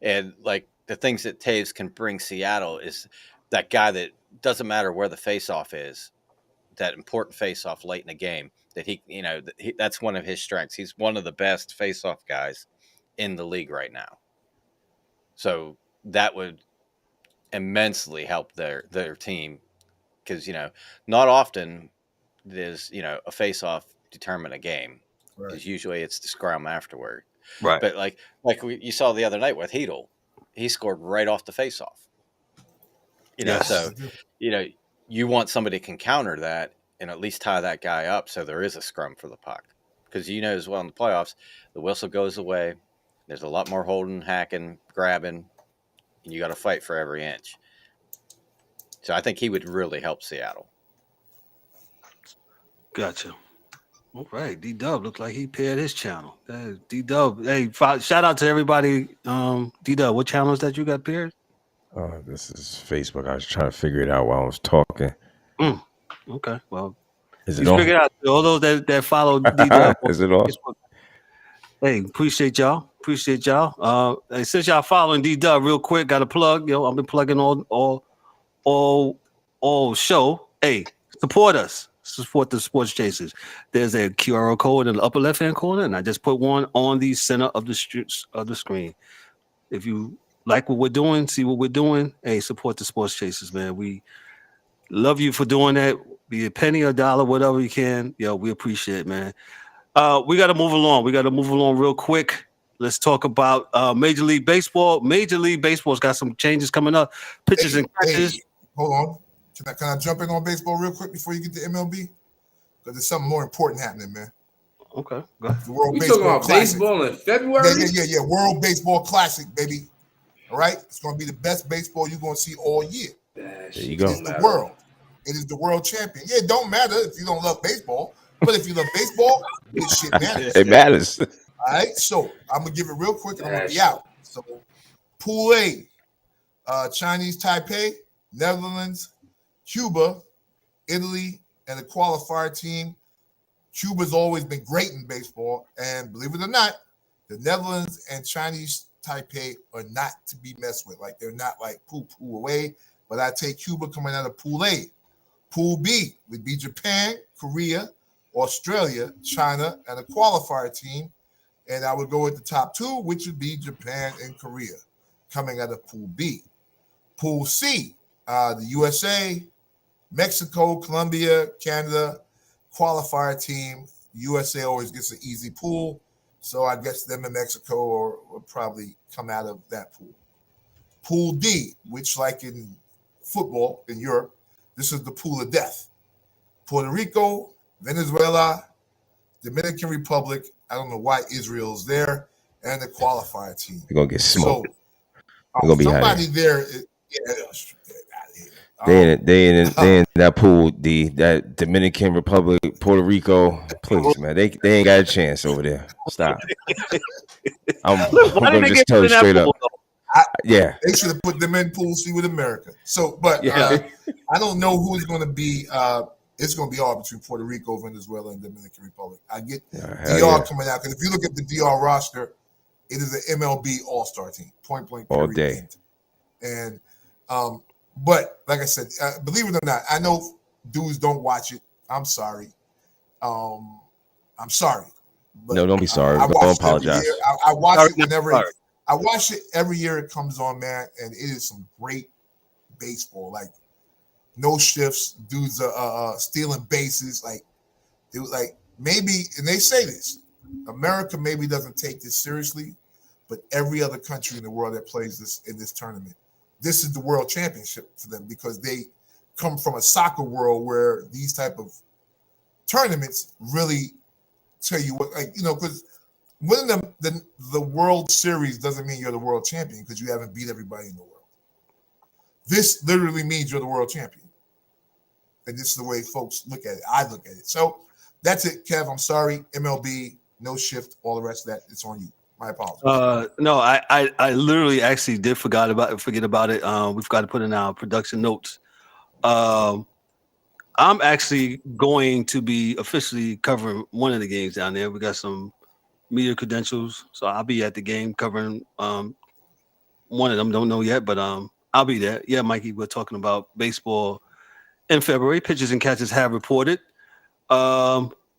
And, like, the things that Toews can bring Seattle is that guy that doesn't matter where the face-off is, that important face-off late in the game, that that's one of his strengths. He's one of the best face-off guys in the league right now. So that would immensely help their team because, not often does, a face-off determine a game. Because usually it's the scrum afterward. Right. But like you saw the other night with Hedl, he scored right off the face-off. So, you want somebody who can counter that and at least tie that guy up so there is a scrum for the puck. Because as well in the playoffs, the whistle goes away. There's a lot more holding, hacking, grabbing, and you got to fight for every inch. So I think he would really help Seattle. Gotcha. All right. D-Dub looked like he paired his channel. D-Dub, hey, shout out to everybody. D-Dub, what channel is that you got paired? This is Facebook. I was trying to figure it out while I was talking. Okay. Well, is it on? Figure it out. All those that follow D-Dub. Is it on? Facebook. Hey, appreciate y'all. Hey, since y'all following D-Dub real quick, got a plug. I've been plugging all show. Hey, support us. Support the Sports Chasers. There's a QR code in the upper left-hand corner, and I just put one on the center of the screen. If you like what we're doing, see what we're doing, hey, support the Sports Chasers, man. We love you for doing that. Be a penny or a dollar, whatever you can. We appreciate it, man. We got to move along. Real quick. Let's talk about Major League Baseball. Major League Baseball's got some changes coming up. Pitches and catches. Hey, hold on. Can I jump in on baseball real quick before you get to MLB? Because there's something more important happening, man. Okay, go ahead. The World We Baseball talking about Classic. baseball in February? Yeah. World Baseball Classic, baby. All right? It's going to be the best baseball you're going to see all year. There you go. It is the world. It is the world champion. Yeah, it don't matter if you don't love baseball. But if you love baseball, this shit matters. It matters. All right? So I'm going to give it real quick and I'm going to be out. So Pool A, Chinese Taipei, Netherlands, Cuba, Italy, and the qualifier team. Cuba's always been great in baseball, and believe it or not, the Netherlands and Chinese Taipei are not to be messed with. Like, they're not like poo-poo away, but I take Cuba coming out of Pool A. Pool B would be Japan, Korea, Australia, China, and a qualifier team, and I would go with the top two, which would be Japan and Korea coming out of Pool B. Pool C, the USA, Mexico, Colombia, Canada, qualifier team. USA always gets an easy pool, so I guess them in Mexico will probably come out of that pool. Pool D, which like in football in Europe, this is the pool of death. Puerto Rico, Venezuela, Dominican Republic, I don't know why Israel's there, and the qualifier team. They're going to get smoked. So, gonna be somebody there, they in that pool, that Dominican Republic, Puerto Rico. Please, man, they ain't got a chance over there. Stop. I'm gonna just tell you straight up. They should have put them in Pool C with America. So, but I don't know who's going to be it's going to be all between Puerto Rico, Venezuela, and Dominican Republic. I get hell DR yeah. coming out because if you look at the DR roster, it is an MLB All-Star team, point blank, All period. day. And but like I said, believe it or not, I know dudes don't watch it. I'm sorry. I'm sorry. But, No, don't be sorry. I Don't watch it every apologize. year. I watch Sorry, it whenever sorry. I watch it every year it comes on, man, and it is some great baseball. Like no shifts, dudes stealing bases. Like it was like maybe, and they say this, America maybe doesn't take this seriously, but every other country in the world that plays this in this tournament, this is the world championship for them because they come from a soccer world where these type of tournaments really tell you what, like, you know, because winning the World Series doesn't mean you're the world champion because you haven't beat everybody in the world. This literally means you're the world champion. And this is the way folks look at it. I look at it. So that's it, Kev. I'm sorry. MLB, no shift, all the rest of that. It's on you. My apologies. No, I literally actually did forget about it. We've got to put in our production notes. I'm actually going to be officially covering one of the games down there. We got some media credentials, so I'll be at the game covering one of them. Don't know yet, but I'll be there. Yeah, Mikey, we're talking about baseball in February. Pitchers and catchers have reported.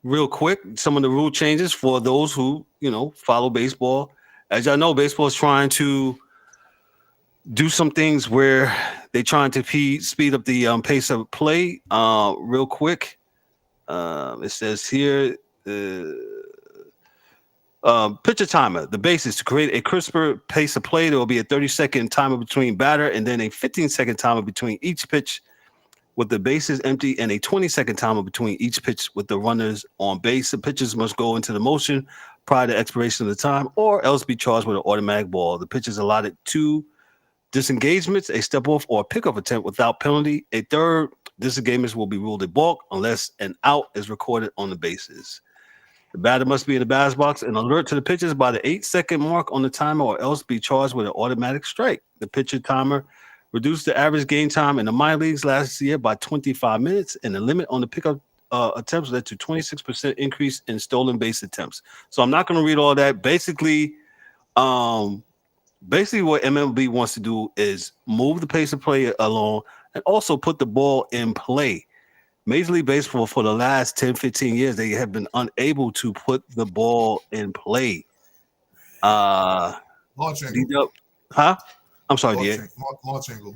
Real quick, some of the rule changes for those who, follow baseball. As y'all know, baseball is trying to do some things where they're trying to speed up the pace of play. Real quick, it says here, pitcher timer. The basis to create a crisper pace of play. There will be a 30-second timer between batter and then a 15-second timer between each pitch with the bases empty and a 20-second timer between each pitch with the runners on base. The pitchers must go into the motion prior to expiration of the time or else be charged with an automatic ball. The pitchers allotted 2 disengagements, a step off or a pickup attempt without penalty. A third disengagement will be ruled a balk unless an out is recorded on the bases. The batter must be in the batter's box and alert to the pitchers by the 8-second mark on the timer or else be charged with an automatic strike. The pitcher timer reduced the average game time in the minor leagues last year by 25 minutes, and the limit on the pickup attempts led to 26% increase in stolen base attempts. So I'm not going to read all that. Basically, what MLB wants to do is move the pace of play along and also put the ball in play. Major League Baseball for the last 10, 15 years, they have been unable to put the ball in play. Launch angle. Huh? I'm sorry, Launch DA. Launch angle.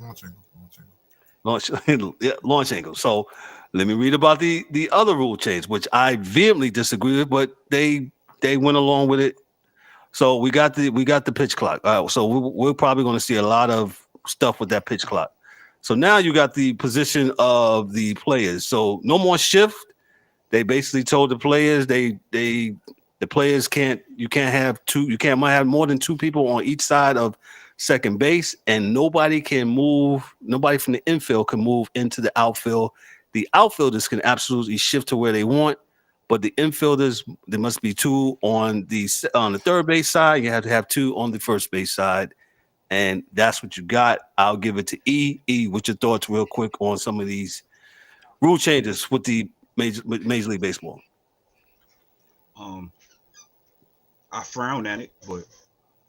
Launch angle. So let me read about the other rule change, which I vehemently disagree with, but they went along with it. So we got the pitch clock. So we're probably going to see a lot of stuff with that pitch clock. So now you got the position of the players. So no more shift. They basically told the players the players can't have more than 2 people on each side of second base, and nobody from the infield can move into the outfield. The outfielders can absolutely shift to where they want, but the infielders, there must be 2 on the third base side. You have to have 2 on the first base side, and that's what you got. I'll give it to E. What's your thoughts real quick on some of these rule changes with the Major League Baseball? I frown at it, but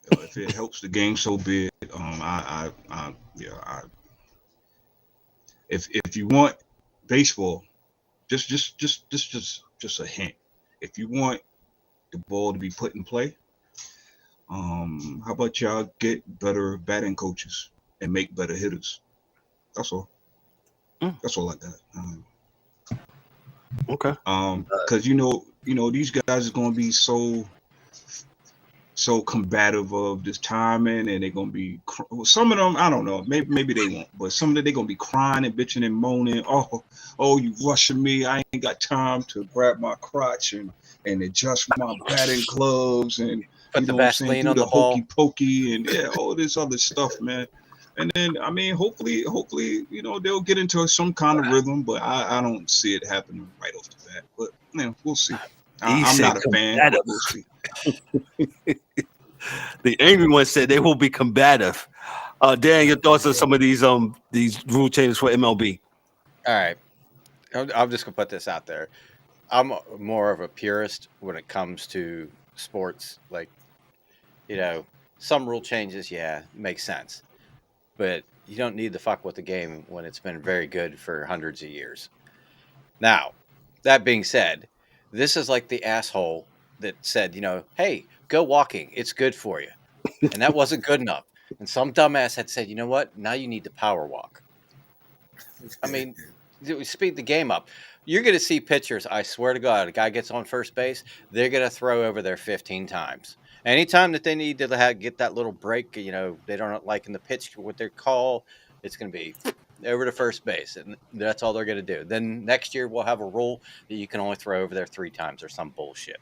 if it helps the game, so be it. If you want baseball, just a hint. If you want the ball to be put in play, how about y'all get better batting coaches and make better hitters? That's all. That's all I got. Okay. Because these guys are going to be so combative of this timing, and they're gonna be some of them. I don't know. Maybe they won't, but some of them they're gonna be crying and bitching and moaning. Oh, you rushing me! I ain't got time to grab my crotch and adjust my batting gloves and put the Vaseline on the ball, hokey pokey and all this other stuff, man. And then hopefully, they'll get into some kind of rhythm, but I don't see it happening right off the bat. But we'll see. I'm not a fan, but we'll see. The angry one said they will be combative. Dan, your thoughts on some of these rule changes for MLB? All right. I'm just gonna put this out there. I'm more of a purist when it comes to sports. Like, some rule changes, yeah, makes sense, but you don't need to fuck with the game when it's been very good for hundreds of years. Now, that being said, this is like the asshole that said, hey, go walking. It's good for you. And that wasn't good enough. And some dumbass had said, you know what? Now you need to power walk. I mean, speed the game up. You're going to see pictures. I swear to God, a guy gets on first base, they're going to throw over there 15 times. Anytime that they need to get that little break, they don't like in the pitch what they call, it's going to be over to first base, and that's all they're going to do. Then next year we'll have a rule that you can only throw over there 3 times or some bullshit.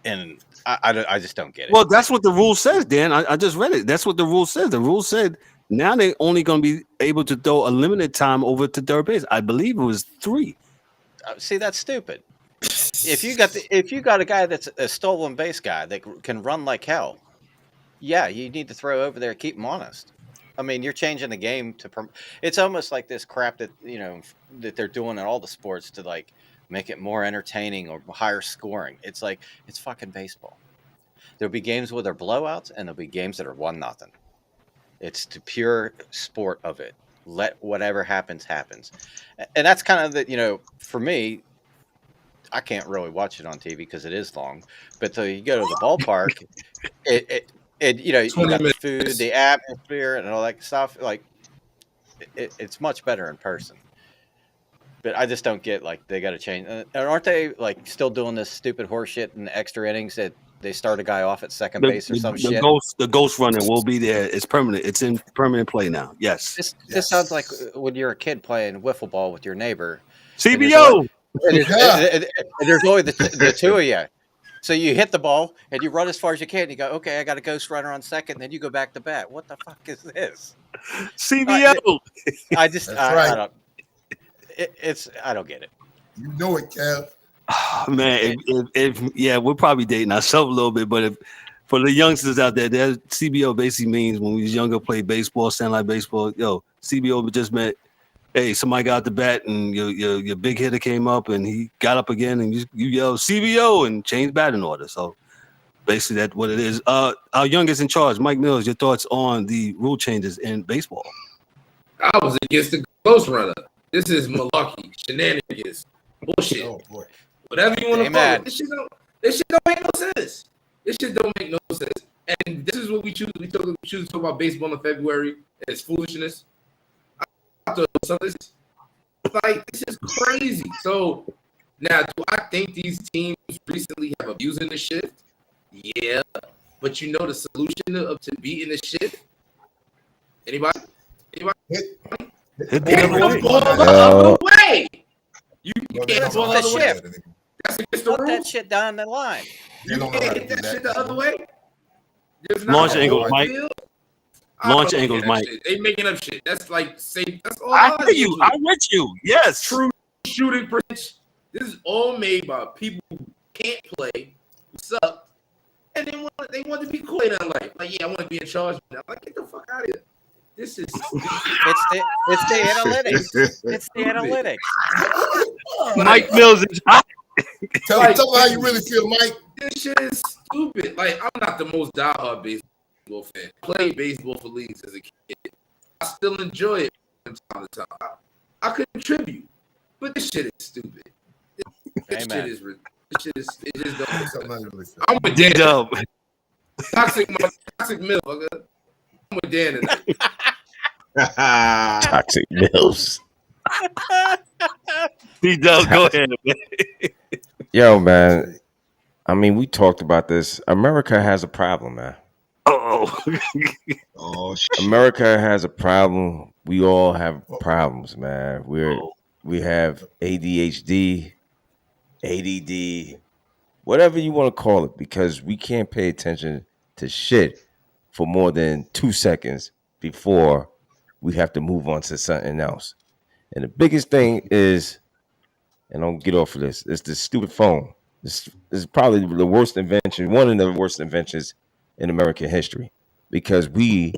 And I just don't get it. Well, that's what the rule says, Dan. I just read it. That's what the rule says. The rule said now they're only going to be able to throw a limited time over to third base. I believe it was 3. See, that's stupid. If you got a guy that's a stolen base guy that can run like hell, yeah, you need to throw over there, keep him honest. I mean, you're changing the game it's almost like this crap that that they're doing in all the sports to like make it more entertaining or higher scoring. It's like it's fucking baseball. There'll be games where they're blowouts, and there'll be games that are 1-0. It's the pure sport of it. Let whatever happens, and that's kind of the for me. I can't really watch it on TV because it is long. But you go to the ballpark, you got the food, the atmosphere, and all that stuff. Like, it's much better in person. But I just don't get like they got to change. And aren't they like still doing this stupid horse shit in the extra innings that they start a guy off at second base or some shit? The ghost runner will be there. It's permanent. It's in permanent play now. Yes. This sounds like when you're a kid playing wiffle ball with your neighbor. CBO. And there's only the 2 of you. So you hit the ball and you run as far as you can. And you go, okay, I got a ghost runner on second. And then you go back to bat. What the fuck is this? CBO. I don't. I don't get it. You know it, Kev. Oh, man, if we're probably dating ourselves a little bit, but if for the youngsters out there, that CBO basically means when we was younger, played baseball, stand like baseball. CBO just meant, hey, somebody got the bat and your big hitter came up and he got up again and you yelled CBO and changed batting order. So basically that's what it is. Our youngest in charge, Mike Mills, your thoughts on the rule changes in baseball? I was against the ghost runner. This is malarkey, shenanigans, bullshit. Oh boy. Whatever you want to call it. This shit don't make no sense. This shit don't make no sense. And this is what we choose. We choose to talk about baseball in February. It's foolishness. I thought some of this, like, this is crazy. So now, do I think these teams recently have abusing the shift? Yeah, but the solution to beating the shift. Anybody? Hit the ball the other way. You can't ball the other way. That's against the rules. That shit down the line. You can't hit that shit the other way. Launch angles, Mike. Launch angles, Mike. They making up shit. That's like safe. That's all. I hear you. I'm with you. Yes. True shooting percentage. This is all made by people who can't play, who suck, and they want to be cool in life. Like, yeah, I want to be in charge. I'm like, get the fuck out of here. This is it's the analytics. It's the analytics. Mike Mills is hot. Tell me how you really feel, Mike. This shit is stupid. Like, I'm not the most diehard baseball fan. I played baseball for leagues as a kid. I still enjoy it from time to time. I contribute, but this shit is stupid. This shit is ridiculous. It just don't make sense. I'm with Dan. Toxic milk. I'm with Dan tonight. Toxic Mills. D-Dub, go ahead, man. Yo, man. I mean, we talked about this. America has a problem, man. Oh, shit. America has a problem. We all have problems, man. We have ADHD, ADD, whatever you want to call it, because we can't pay attention to shit for more than 2 seconds before we have to move on to something else. And the biggest thing is, and don't get off of this, it's the stupid phone. This is probably the worst invention, one of the worst inventions in American history, because we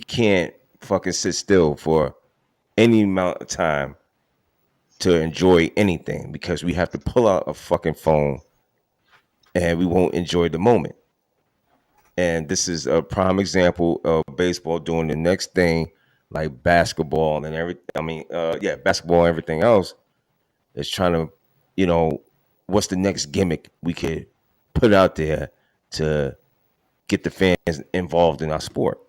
can't fucking sit still for any amount of time to enjoy anything because we have to pull out a fucking phone and we won't enjoy the moment. And this is a prime example of baseball doing the next thing like basketball and everything. I mean, basketball and everything else is trying to, what's the next gimmick we could put out there to get the fans involved in our sport.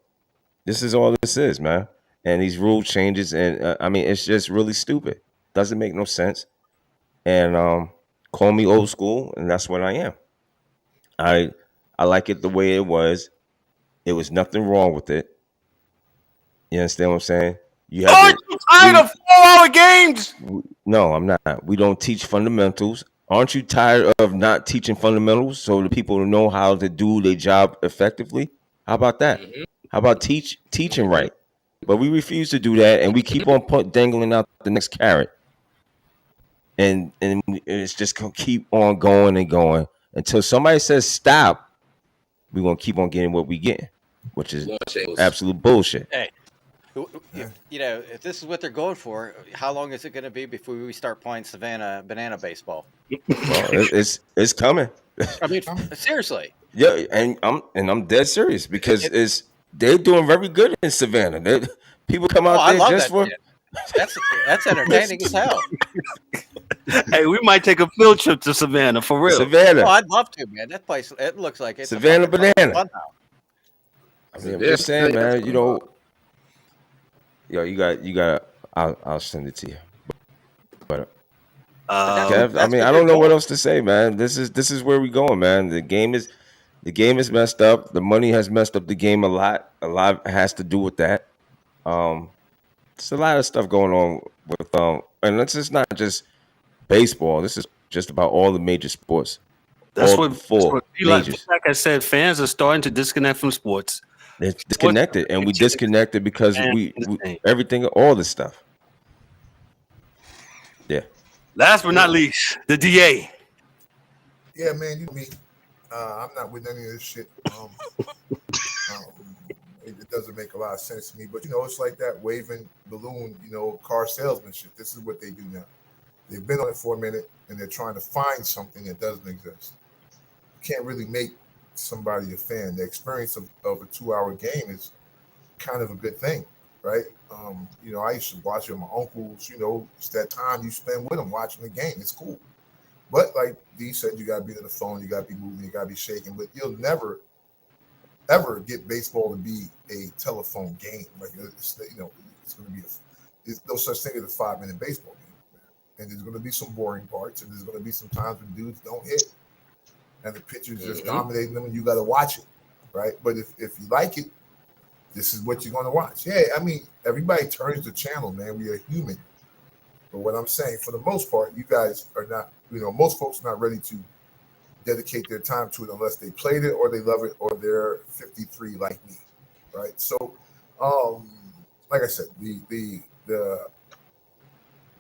This is all this is, man. And these rule changes, and it's just really stupid. Doesn't make no sense. And call me old school, and that's what I am. I like it the way it was. It was nothing wrong with it. You understand what I'm saying? Aren't you tired of 4-hour games? No, I'm not. We don't teach fundamentals. Aren't you tired of not teaching fundamentals so the people know how to do their job effectively? How about that? Mm-hmm. How about teaching right? But we refuse to do that, and we keep on dangling out the next carrot. And it's just gonna keep on going and going until somebody says stop. We're gonna keep on getting what we getting, which is absolute bullshit. Hey, if this is what they're going for, how long is it going to be before we start playing Savannah banana baseball? Well, it's coming. I mean, seriously. Yeah, and I'm dead serious because they're doing very good in Savannah. People come out there just for. That's entertaining as hell. Hey, we might take a field trip to Savannah for real. Savannah. Oh, I'd love to, man. That place, it looks like it's Savannah banana. I mean, I'm just saying, man. You got. I'll send it to you. But Kev, I don't know what else to say, man. This is where we going, man. The game is messed up. The money has messed up the game a lot. A lot has to do with that. There's a lot of stuff going on with and it's not just baseball. This is just about all the major sports. That's what like I said, fans are starting to disconnect from sports. They're disconnected, and we disconnected because we everything, all this stuff. Yeah. Last but not least, the DA. Yeah, man, you know me. I'm not with any of this shit. It doesn't make a lot of sense to me, but it's like that waving balloon, car salesman shit. This is what they do now. They've been on it for a minute, and they're trying to find something that doesn't exist. You can't really make somebody a fan. The experience of a 2-hour game is kind of a good thing, right? I used to watch it with my uncles. It's that time you spend with them watching the game. It's cool. But like Dee said, you got to be on the phone, you got to be moving, you got to be shaking. But you'll never, ever get baseball to be a telephone game. Like it's going to be there's no such thing as a 5-minute baseball game. And there's going to be some boring parts, and there's going to be some times when dudes don't hit, and the pitcher's just dominating them, and you got to watch it, right? But if you like it, this is what you're going to watch. Yeah, everybody turns the channel, man. We are human. But what I'm saying, for the most part, you guys are not, most folks are not ready to dedicate their time to it unless they played it or they love it or they're 53 like me, right? So, like I said, the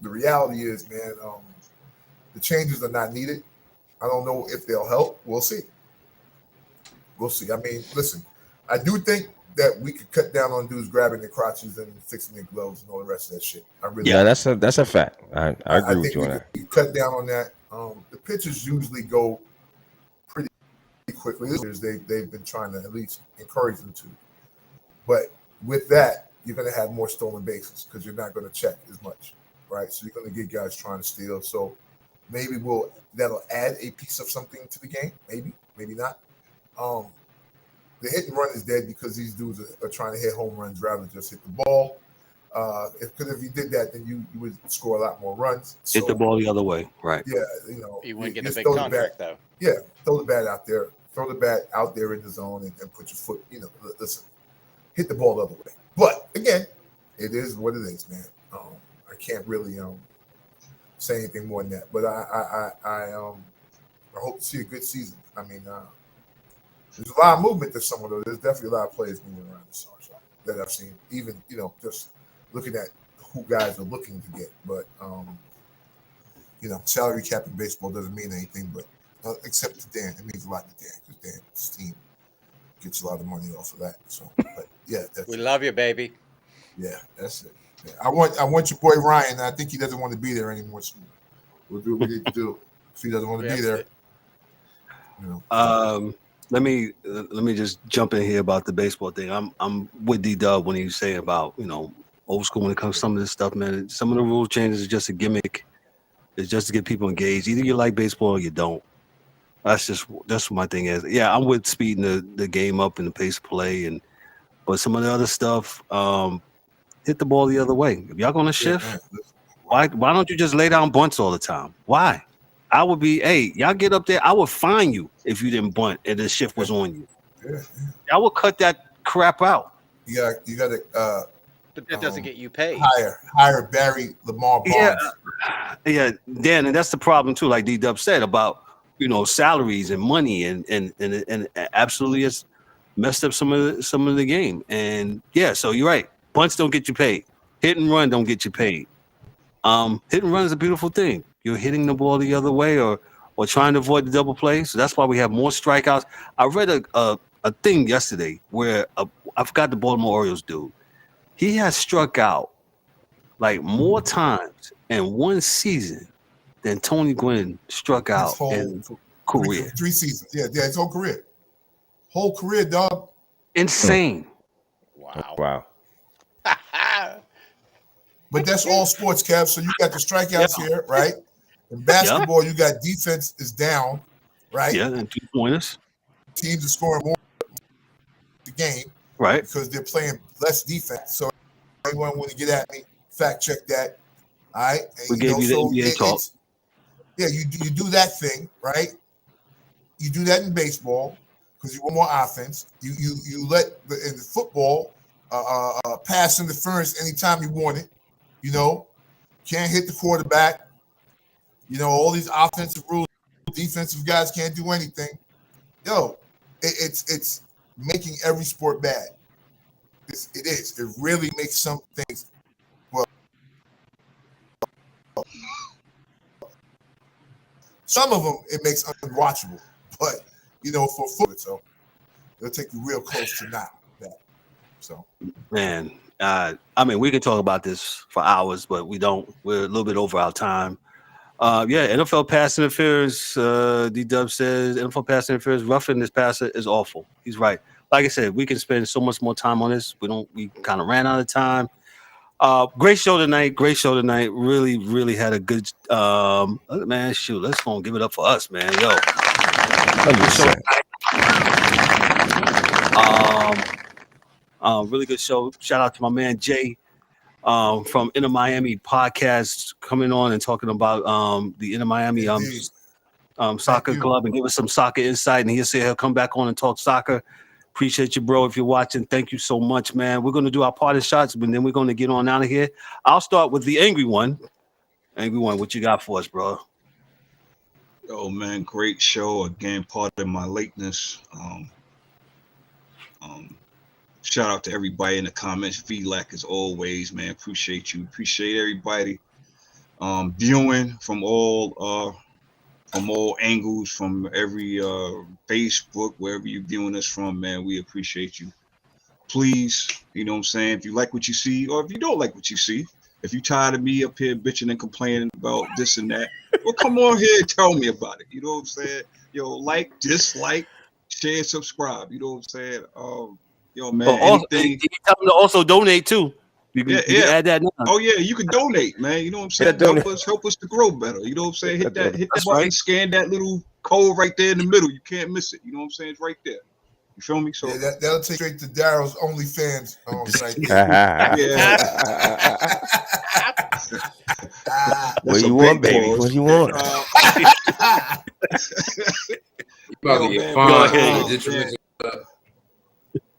reality is, man, the changes are not needed. I don't know if they'll help. We'll see. Listen, I do think that we could cut down on dudes grabbing their crotches and fixing their gloves and all the rest of that shit. That's a fact. I agree with you on that. We cut down on that. The pitchers usually go pretty quickly. They've been trying to at least encourage them to. But with that, you're going to have more stolen bases because you're not going to check as much, right? So you're going to get guys trying to steal. So maybe that'll add a piece of something to the game. Maybe not. The hit and run is dead because these dudes are trying to hit home runs rather than just hit the ball. Because if you did that, then you would score a lot more runs. So, hit the ball the other way, right? Yeah, you wouldn't get a big contract though. Yeah, throw the bat out there. Throw the bat out there in the zone and put your foot. Listen, hit the ball the other way. But again, it is what it is, man. I can't really say anything more than that. But I hope to see a good season. There's a lot of movement this summer, though. There's definitely a lot of players moving around the summer that I've seen. Even just looking at who guys are looking to get. But salary cap in baseball doesn't mean anything, but except to Dan, it means a lot to Dan because Dan's team gets a lot of money off of that. So, but yeah, we love you, baby. Yeah, that's it. I want your boy Ryan. I think he doesn't want to be there anymore. So we'll do what we need to do. If he doesn't want to be there, you know. Let me just jump in here about the baseball thing. I'm with D-Dub when he's saying about, you know, old school when it comes to some of this stuff, man. Some of the rule changes is just a gimmick. It's just to get people engaged. Either you like baseball or you don't. That's what my thing is. Yeah, I'm with speeding the game up and the pace of play, but some of the other stuff, hit the ball the other way. If y'all gonna shift, why don't you just lay down bunts all the time? Why? I would be, hey, y'all get up there. I would fine you if you didn't bunt and the shift was on you. Yeah. I would cut that crap out. You got to. But that doesn't get you paid. Hire Barry Lamar Bonds. Yeah, Dan, and that's the problem too. Like D-Dub said about, you know, salaries and money and absolutely has messed up some of the game. And yeah, so you're right. Bunts don't get you paid. Hit and run don't get you paid. Hit and run is a beautiful thing. You're hitting the ball the other way or trying to avoid the double play. So that's why we have more strikeouts. I read a thing yesterday where I forgot the Baltimore Orioles dude. He has struck out like more times in one season than Tony Gwynn struck out in career. Three seasons. Yeah, his whole career. Whole career, dog. Insane. Wow. But that's all sports, Kev. So you got the strikeouts here, right? In basketball, you got defense is down, right? Yeah, and 2-pointers. Teams are scoring more the game, right? Because they're playing less defense. So anyone want to get at me, fact check that. All right. And, we gave you the NBA talk. Yeah, you do that thing, right? You do that in baseball because you want more offense. You let in the football pass interference anytime you want it. You know, can't hit the quarterback. You know, all these offensive rules, defensive guys can't do anything. Yo, it's making every sport bad. It is. It really makes some things. Well, some of them it makes unwatchable, but you know, for football, so it'll take you real close to not that. So, man, I mean, we can talk about this for hours, but we don't. We're a little bit over our time. Yeah, NFL pass interference. D-Dub says NFL pass interference. Roughing this passer is awful. He's right. Like I said, we can spend so much more time on this. We kind of ran out of time. Great show tonight. Really, really had a good man. Shoot, let's go and give it up for us, man. Yo. Really good show. Shout out to my man Jay from Inner Miami podcast coming on and talking about the Inner Miami soccer club and give us some soccer insight. And he'll come back on and talk soccer. Appreciate you, bro. If you're watching, thank you so much, man. We're going to do our parting shots, but then we're going to get on out of here. I'll start with the angry one. Angry one, what you got for us, bro? Oh man, great show. Again, part of my lateness. Shout out to everybody in the comments. VLAC as always, man. Appreciate you. Appreciate everybody viewing from all angles, from every Facebook, wherever you're viewing us from, man. We appreciate you. Please, you know what I'm saying? If you like what you see, or if you don't like what you see, if you're tired of me up here bitching and complaining about this and that, well, come on here and tell me about it. You know what I'm saying? Yo, like, dislike, share, subscribe. You know what I'm saying? Yo, man. Also, you tell them to also donate too. You can add that now. Oh yeah, you can donate, man. You know what I'm saying? Help us to grow better. You know what I'm saying? Hit that button, right. Scan that little code right there in the middle. You can't miss it. You know what I'm saying? It's right there. You feel me? So yeah, that'll take straight to Daryl's OnlyFans. What do you want, baby? What do you want?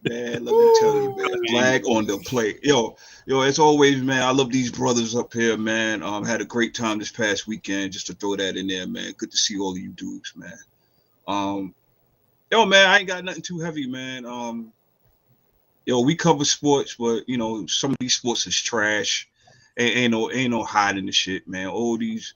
Man, let me tell you, man. Flag on the plate. Yo, as always, man, I love these brothers up here, man. Had a great time this past weekend. Just to throw that in there, man. Good to see all of you dudes, man. Yo, man, I ain't got nothing too heavy, man. We cover sports, but you know, some of these sports is trash. Ain't no hiding the shit, man. All these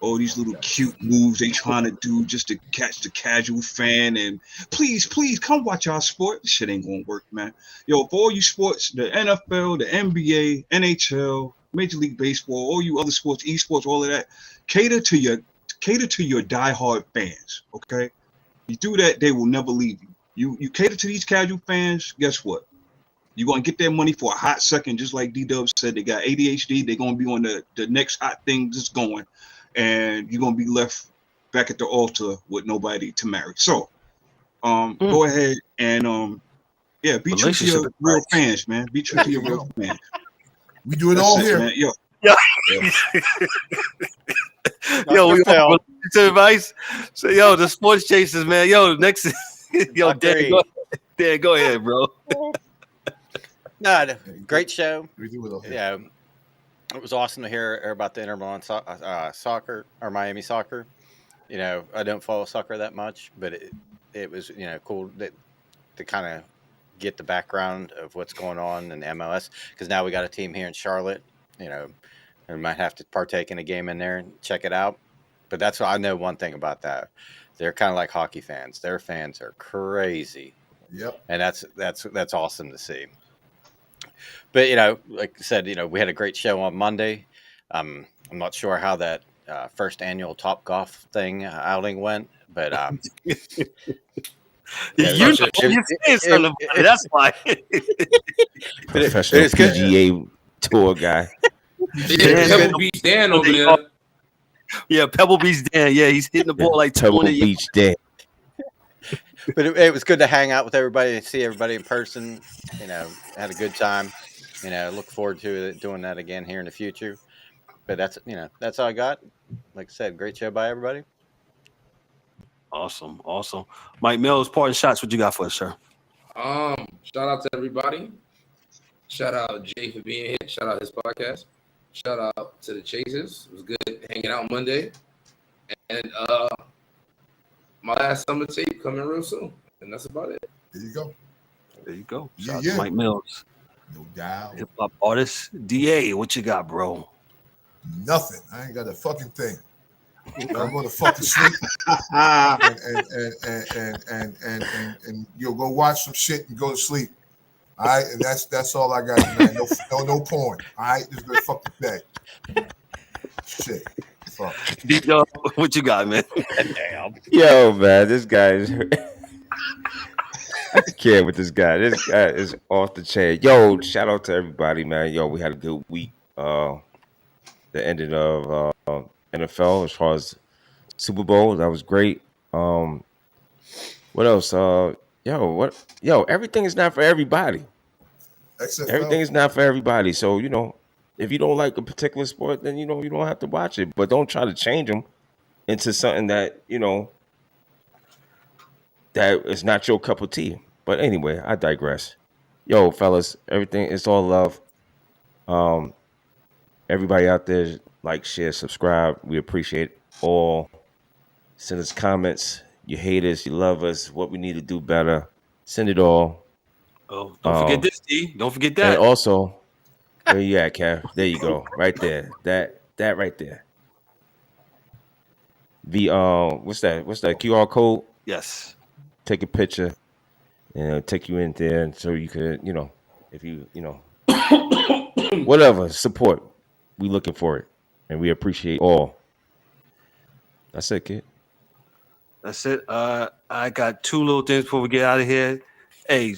all these little cute moves they trying to do just to catch the casual fan. And please come watch our sport. This shit ain't gonna work, man. Yo, for all you sports, the NFL, the NBA, NHL, Major League Baseball, all you other sports, esports, all of that, cater to your diehard fans. Okay, you do that, they will never leave you. You cater to these casual fans. Guess what? You're going to get their money for a hot second, just like D-Dub said. They got ADHD. They're going to be on the next hot thing that's going. And you're going to be left back at the altar with nobody to marry. So go ahead and, be true to your real fans, man. Be true to your real fans. We do it all here. Man. Yo. Yo, we want to advice. So, yo, the sports chasers, man. Yo, next, yo, Dan, go ahead, bro. No, great show. We do it all here. Yeah, it was awesome to hear about the Inter Milan soccer or Miami soccer. You know, I don't follow soccer that much, but it was cool to kind of get the background of what's going on in the MLS, because now we got a team here in Charlotte. You know, we might have to partake in a game in there and check it out. But that's what I know. One thing about that, they're kind of like hockey fans. Their fans are crazy. Yep. And that's awesome to see. But, like I said, we had a great show on Monday. I'm not sure how that first annual Top Golf thing outing went, but that's why. Professional PGA tour guy. Pebble Beach Dan over there. Yeah, Pebble Beach Dan. Yeah, he's hitting the ball like Pebble Beach Dan. But it was good to hang out with everybody and see everybody in person. Had a good time. Look forward to doing that again here in the future. But that's all I got. Like I said, great show by everybody. Awesome. Mike Mills, parting shots. What you got for us, sir? Shout out to everybody. Shout out Jay for being here. Shout out his podcast. Shout out to the Chasers. It was good hanging out Monday. And my last summer tape coming real soon. And that's about it. There you go. Shout out to Mike Mills. No doubt. Hip hop artist. DA, what you got, bro? Nothing. I ain't got a fucking thing. I'm going to fucking sleep and you'll go watch some shit and go to sleep. All right, and that's all I got, man. No porn. All right, just go fuck the day. Shit. Fuck. D-Dub, what you got, man? Damn. Yo, man, this guy is. I can't with this guy. This guy is off the chain. Yo, shout out to everybody, man. Yo, we had a good week. The ending of NFL as far as Super Bowl, that was great. What else? Everything is not for everybody. XFL. Everything is not for everybody. So, if you don't like a particular sport, then you don't have to watch it. But don't try to change them into something that, that is not your cup of tea. But anyway, I digress. Yo, fellas, everything, it's all love. Everybody out there, like, share, subscribe. We appreciate it all. Send us comments. You hate us, you love us, what we need to do better. Send it all. Oh, don't forget this, D. Don't forget that. And also, where you at, Kev? There you go. Right there. That right there. The what's that QR code? Yes. Take a picture and take you in there, and so you could, if you whatever support, we looking for it, and we appreciate all. That's it, kid. That's it. I got two little things before we get out of here. Hey,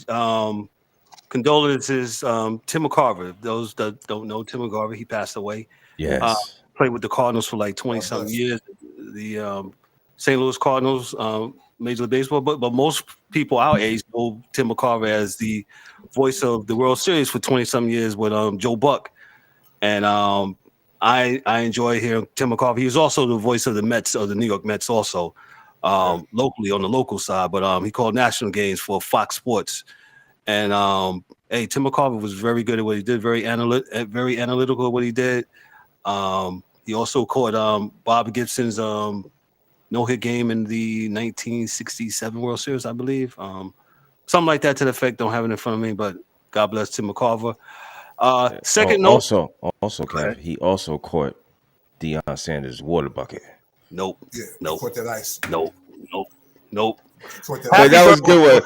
condolences, Tim McCarver. Those that don't know Tim McCarver, he passed away. Yes. Played with the Cardinals for like 20-something years. The St. Louis Cardinals, Major League Baseball. But most people our age know Tim McCarver as the voice of the World Series for 20-something years with Joe Buck. And I enjoy hearing Tim McCarver. He was also the voice of the Mets, of the New York Mets also. Locally on the local side, but he called national games for Fox Sports. And Tim McCarver was very good at what he did, very analytical at what he did. He also caught Bob Gibson's no-hit game in the 1967 World Series, I believe. Something like that to the effect. Don't have it in front of me, but God bless Tim McCarver. Second note. Also, Kev, he also caught Deion Sanders' water bucket. Nope. Yeah, Nope. caught that ice. Nope. Caught that But ice. that was a good one.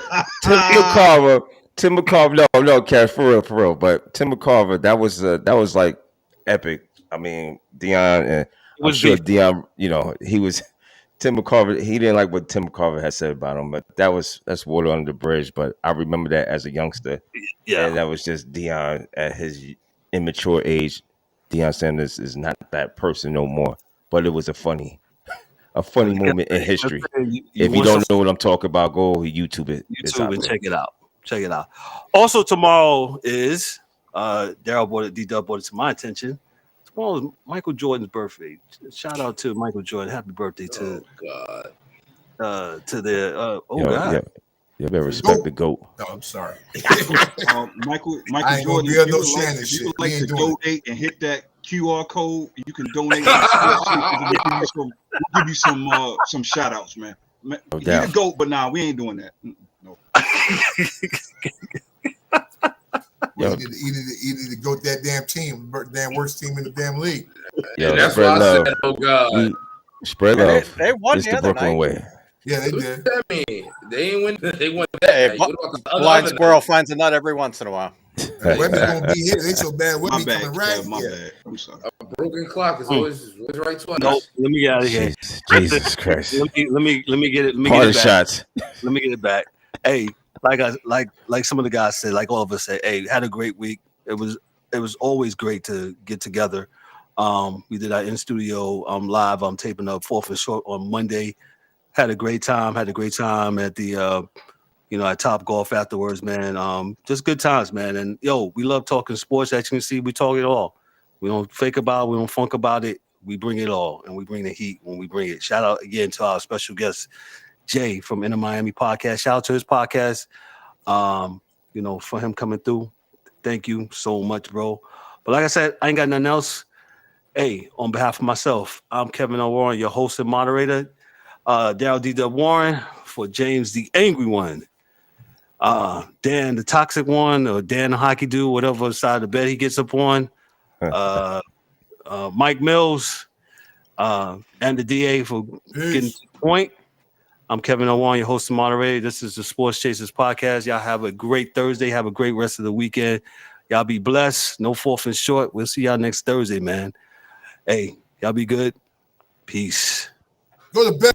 Tim McCarver. No, Cash, for real. But Tim McCarver, that was like epic. I mean, Deion, and I'm sure Deion, he was Tim McCarver. He didn't like what Tim McCarver had said about him, but that's water under the bridge. But I remember that as a youngster. Yeah. And that was just Deion at his immature age. Deion Sanders is not that person no more. But it was a funny moment in history. If you don't know what I'm talking about, go YouTube it. YouTube and check it out. Also, tomorrow is D-Dub brought it to my attention. Tomorrow is Michael Jordan's birthday. Shout out to Michael Jordan. Happy birthday to God. God. You better respect the GOAT. No, I'm sorry. Michael I ain't Jordan, gonna if be you no would Shannon like, shit. if you would We like ain't to doing donate and hit that QR code, you can donate. We'll give you some shout outs, man. No He doubt. the GOAT, but nah, we ain't doing that. No. He need to go to that damn team, damn worst team in the damn league. And that's why I said, oh God. Spread love. They won It's the the other Brooklyn night. way. Yeah, they What did. does that mean? They ain't win. They won that Hey, night. What about the blind other squirrel night? finds a nut every once in a while. Wemby's gonna be here. They so bad. My Wemby bad, coming right. Kev, my Yeah. bad. I'm sorry. A broken clock is always right twice. Nope. Let me get out of here. Jesus Christ. Let me get it. Let me Party get it back. shots. Let me get it back. Hey, like some of the guys said, like all of us said, hey, had a great week. It was always great to get together. We did our in studio live. I'm taping up 4th and Short on Monday. Had a great time at the at Top Golf afterwards, man. Just good times, man. And we love talking sports. As you can see, we talk it all. We don't fake about it, we don't funk about it. We bring it all, and we bring the heat when we bring it. Shout out again to our special guest, Jay from Inner Miami Podcast. Shout out to his podcast. For him coming through. Thank you so much, bro. But like I said, I ain't got nothing else. Hey, on behalf of myself, I'm Kevin O. Warren, your host and moderator. Daryl D. Warren for James the Angry One. Dan the Toxic One, or Dan the Hockey Dude, whatever side of the bed he gets up on. Mike Mills, and the DA for getting to the point. I'm Kevin O. Warren, your host and moderator. This is the Sports Chasers Podcast. Y'all have a great Thursday. Have a great rest of the weekend. Y'all be blessed. No 4th and Short. We'll see y'all next Thursday, man. Hey, y'all be good. Peace. Go to bed.